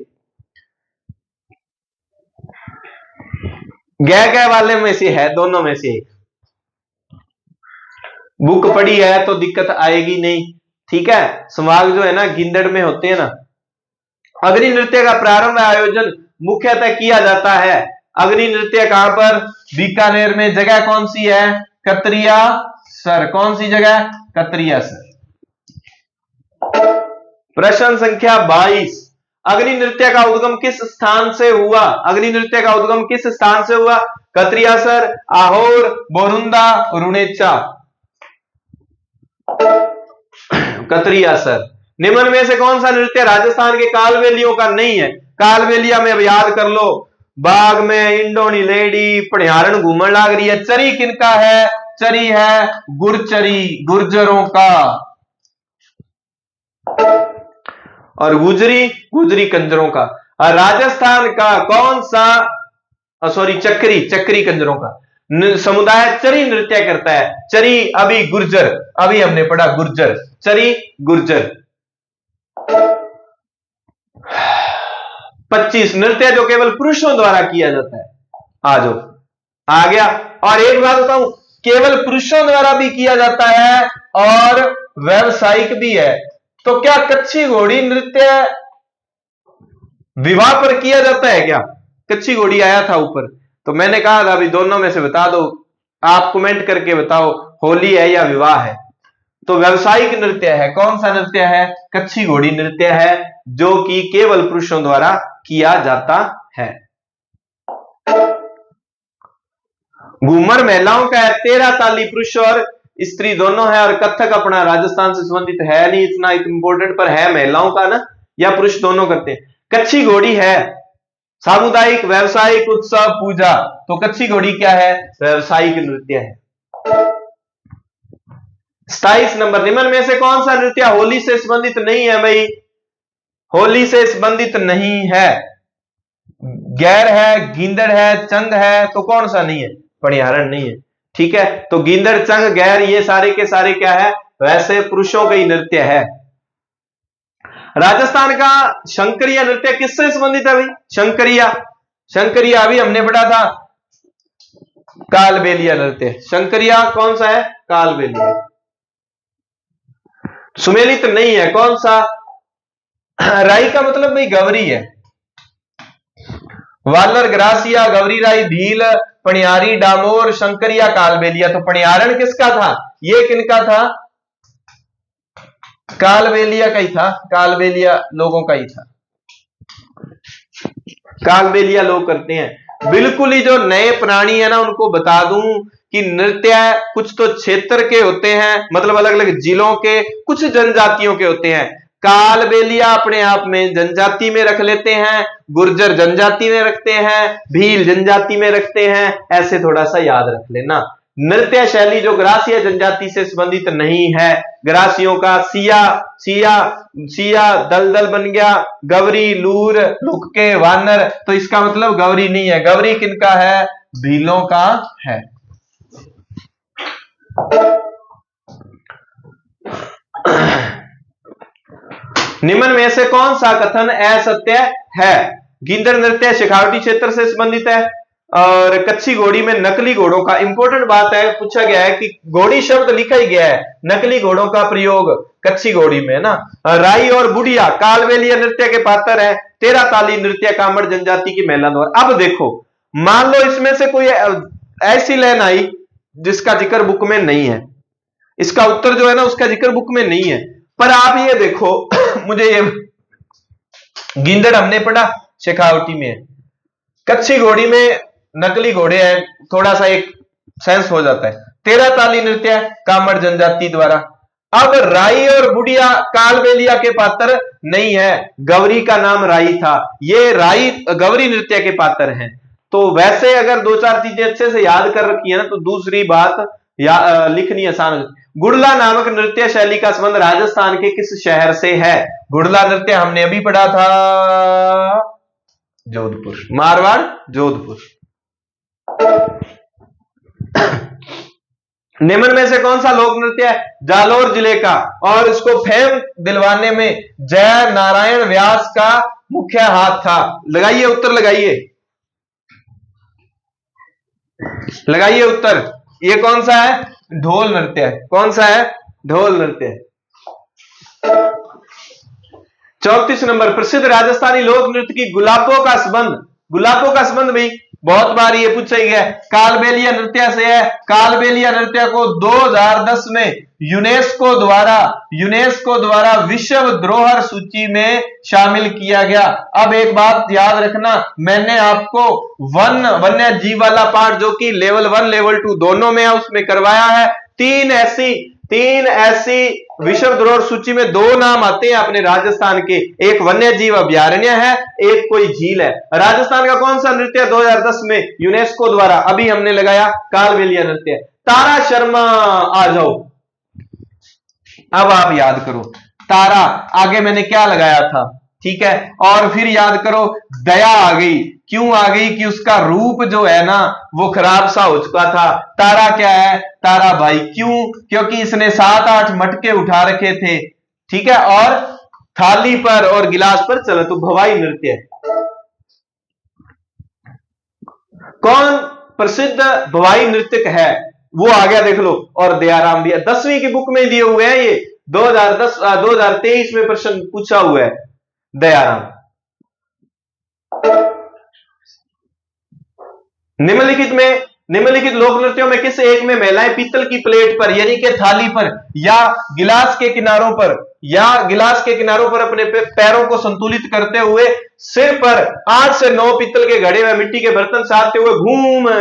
गै वाले में से है, दोनों में से एक। बुक पढ़ी है तो दिक्कत आएगी नहीं, ठीक है। संवाग जो है ना गींदड़ में होते हैं ना। अग्नि नृत्य का प्रारंभ आयोजन मुख्यतः किया जाता है। अग्नि नृत्य कहां पर? बीकानेर में। जगह कौन सी है? कतरिया सर। कौन सी जगह? कतरिया सर। प्रश्न संख्या 22। अग्नि नृत्य का उद्गम किस स्थान से हुआ? अग्नि नृत्य का उद्गम किस स्थान से हुआ? कतरिया सर, आहोर, बोरुंदा, रुणेचा। कतरिया सर। निम्न में से कौन सा नृत्य राजस्थान के कालबेलियों का नहीं है? कालबेलिया में अब याद कर लो। बाग में इंडोनी लेडी पणियारण घूमन लाग रही है। चरी किनका है? चरी है गुरचरी, गुर्जरों का। और गुजरी, गुजरी कंजरों का। और राजस्थान का कौन सा, सॉरी चक्री, चक्री कंजरों का समुदाय चरी नृत्य करता है। चरी अभी गुर्जर, अभी हमने पढ़ा गुर्जर, चरी गुर्जर। 25 नृत्य जो केवल पुरुषों द्वारा किया जाता है। आ जाओ, आ गया। और एक बात बताऊं, केवल पुरुषों द्वारा भी किया जाता है और व्यवसायिक भी है। तो क्या कच्ची घोड़ी नृत्य विवाह पर किया जाता है क्या? कच्ची घोड़ी आया था ऊपर, तो मैंने कहा था अभी दोनों में से बता दो। आप कमेंट करके बताओ होली है या विवाह है। तो व्यवसायिक नृत्य है। कौन सा नृत्य है? कच्ची घोड़ी नृत्य है, जो कि केवल पुरुषों द्वारा किया जाता है। घूमर महिलाओं का है, 13 ताली पुरुष और स्त्री दोनों है। और कथक अपना राजस्थान से संबंधित है नहीं, इतना इंपॉर्टेंट, पर है महिलाओं का ना, या पुरुष दोनों करते हैं। कच्ची घोड़ी है सामुदायिक, व्यवसायिक, उत्सव, पूजा। तो कच्ची घोड़ी क्या है? व्यवसायिक नृत्य है। 27 नंबर। निम्न में से कौन सा नृत्य होली से संबंधित नहीं है भाई? होली से संबंधित नहीं है। गैर है, गींदड़ है, चंग है, तो कौन सा नहीं है? पणियारण नहीं है, ठीक है। तो गींदड़, चंग, गैर ये सारे के सारे क्या है? वैसे पुरुषों का ही नृत्य है। राजस्थान का शंकरिया नृत्य किससे संबंधित है भाई? शंकरिया, शंकरिया अभी हमने पढ़ा था कालबेलिया नृत्य। शंकरिया कौन सा है? कालबेलिया। सुमेलित नहीं है। कौन सा? राई का मतलब भाई गवरी है। वालर, ग्रासिया, गवरी राई, भील, पणियारी, डामोर, शंकरिया, कालबेलिया। तो पणियारण किसका था? ये किनका था? कालबेलिया का ही था। कालबेलिया लोगों का ही था। कालबेलिया लोग करते हैं। बिल्कुल ही जो नए प्राणी है ना, उनको बता दूं कि नृत्य कुछ तो क्षेत्र के होते हैं, मतलब अलग अलग जिलों के, कुछ जनजातियों के होते हैं। कालबेलिया अपने आप में जनजाति में रख लेते हैं, गुर्जर जनजाति में रखते हैं, भील जनजाति में रखते हैं। ऐसे थोड़ा सा याद रख लेना। नृत्य शैली जो ग्रासिया जनजाति से संबंधित नहीं है, ग्रासियों का सिया, सिया, सिया दलदल बन गया, गवरी, लूर, लुकके, वानर। तो इसका मतलब गवरी नहीं है। गवरी किनका है? भीलों का है। निम्न में से कौन सा कथन असत्य है? गींदड़ नृत्य शेखावटी क्षेत्र से संबंधित है। और कच्ची घोड़ी में नकली घोड़ों का इंपॉर्टेंट बात है, पूछा गया है कि घोड़ी शब्द लिखा ही गया है, नकली घोड़ों का प्रयोग कच्ची घोड़ी में ना। राई और बुढ़िया कालबेलिया नृत्य के पात्र है, तेरा ताली नृत्य कामड़ जनजाति की महिला द्वारा। अब देखो, मान लो इसमें से कोई ऐसी लाइन आई जिसका जिक्र बुक में नहीं है, इसका उत्तर जो है ना उसका जिक्र बुक में नहीं है, पर आप ये देखो मुझे ये गिंदड़ हमने पढ़ा शेखावटी में, कच्ची घोड़ी में नकली घोड़े हैं, थोड़ा सा एक सेंस हो जाता है। तेरा ताली नृत्य कामड़ जनजाति द्वारा। अब राई और बुढ़िया कालबेलिया के पात्र नहीं है, गौरी का नाम राई था, ये राई गौरी नृत्य के पात्र हैं। तो वैसे अगर दो चार चीजें अच्छे से याद कर रखी है ना तो दूसरी बात लिखनी आसान हो। गुड़ला नामक नृत्य शैली का संबंध राजस्थान के किस शहर से है? गुड़ला नृत्य हमने अभी पढ़ा था जोधपुर, मारवाड़ जोधपुर। निम्न में से कौन सा लोक नृत्य है जालोर जिले का और इसको फेम दिलवाने में जय नारायण व्यास का मुख्य हाथ था? लगाइए उत्तर, लगाइए लगाइए उत्तर। ये कौन सा है? ढोल नृत्य। कौन सा है? ढोल नृत्य। 34 नंबर, प्रसिद्ध राजस्थानी लोक नृत्य की गुलाबों का संबंध। गुलाबों का संबंध भाई बहुत बार ये पूछा ही गया, कालबेलिया नृत्य से है। कालबेलिया नृत्य को 2010 में यूनेस्को द्वारा विश्व धरोहर सूची में शामिल किया गया। अब एक बात याद रखना, मैंने आपको वन्य जीव वाला पार्ट जो कि लेवल 1 लेवल 2 दोनों में है उसमें करवाया है। तीन ऐसी विश्व धरोहर सूची में दो नाम आते हैं अपने राजस्थान के, एक वन्य जीव अभयारण्य है, एक कोई झील है। राजस्थान का कौन सा नृत्य 2010 में यूनेस्को द्वारा? अभी हमने लगाया कालबेलिया नृत्य। तारा शर्मा आ जाओ, अब आप याद करो तारा, आगे मैंने क्या लगाया था, ठीक है। और फिर याद करो दया आ गई, क्यों आ गई कि उसका रूप जो है ना वो खराब सा हो चुका था। तारा क्या है? तारा भाई, क्यों? क्योंकि इसने 7-8 मटके उठा रखे थे, ठीक है, और थाली पर और गिलास पर चला, तो भवाई नृत्य। कौन प्रसिद्ध भवाई नृत्यक है वो आ गया, देख लो। और दयाराम भी 10वीं की बुक में दिए हुए हैं, ये 2023 में प्रश्न पूछा हुआ है दयाराम। निम्नलिखित लोक नृत्यों में किस एक में महिलाएं पीतल की प्लेट पर यानी कि थाली पर या गिलास के किनारों पर अपने पैरों को संतुलित करते हुए सिर पर 8 से 9 पीतल के घड़े में मिट्टी के बर्तन साधते हुए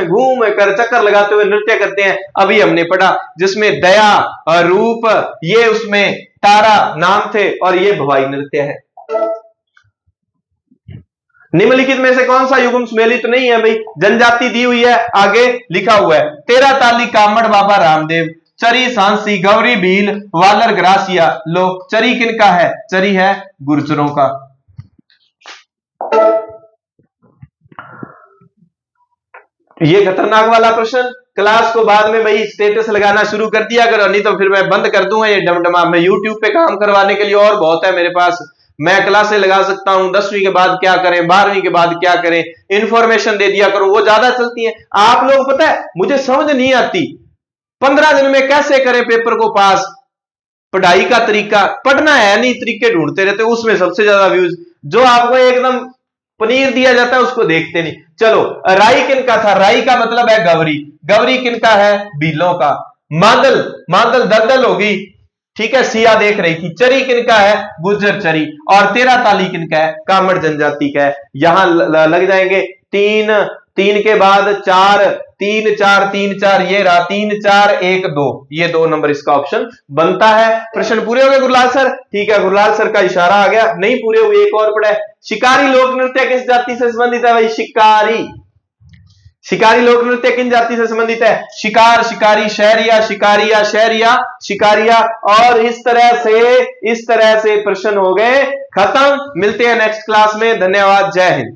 घूम कर चक्कर लगाते हुए नृत्य करते हैं? अभी हमने पढ़ा, जिसमें दया और रूप ये उसमें तारा नाम थे और ये भवाई नृत्य है। निम्नलिखित में से कौन सा युग्म सुमेलित नहीं है भाई? जनजाति दी हुई है, आगे लिखा हुआ है तेरा ताली कामड़ बाबा रामदेव, चरी सांसी गौरी भील वालर ग्रासिया। लो, चरी किनका है? चरी है गुर्जरों का। ये खतरनाक वाला प्रश्न, क्लास को बाद में भाई स्टेटस लगाना शुरू कर दिया करो, नहीं तो फिर मैं बंद कर दूंगा ये डमडमा। मैं यूट्यूब पे काम करवाने के लिए और बहुत है मेरे पास, मैं क्लासें लगा सकता हूं, 10वीं के बाद क्या करें, 12वीं के बाद क्या करें, इंफॉर्मेशन दे दिया करो, वो ज्यादा चलती है। आप लोग पता है मुझे समझ नहीं आती 15 दिन में कैसे करें पेपर को पास। पढ़ाई का तरीका पढ़ना है नहीं, तरीके ढूंढते रहते, उसमें सबसे ज्यादा व्यूज। जो आपको एकदम पनीर दिया जाता है उसको देखते नहीं। चलो, राई किनका था? राई का मतलब है गवरी। गवरी किनका है? भीलों का। मादल दलदल होगी, ठीक है, सिया देख रही थी। चरी किनका है? गुर्जर चरी। और तेरा ताली किनका है? कामड़ जनजाति का है। यहां लग जाएंगे 3 के बाद 4, 3 4 3 4, ये रहा 3 4 1 2, ये 2 नंबर इसका ऑप्शन बनता है। प्रश्न पूरे हो गए गुरलाल सर? ठीक है, गुरलाल सर का इशारा आ गया, नहीं पूरे हुए, एक और पढ़ा है। शिकारी लोक नृत्य किस जाति से संबंधित है भाई? शिकारी लोक नृत्य किन जाति से संबंधित है? शिकार, शिकारी, शहरिया, शिकारिया, शहरिया, शिकारिया। और इस तरह से प्रश्न हो गए खत्म। मिलते हैं नेक्स्ट क्लास में। धन्यवाद, जय हिंद।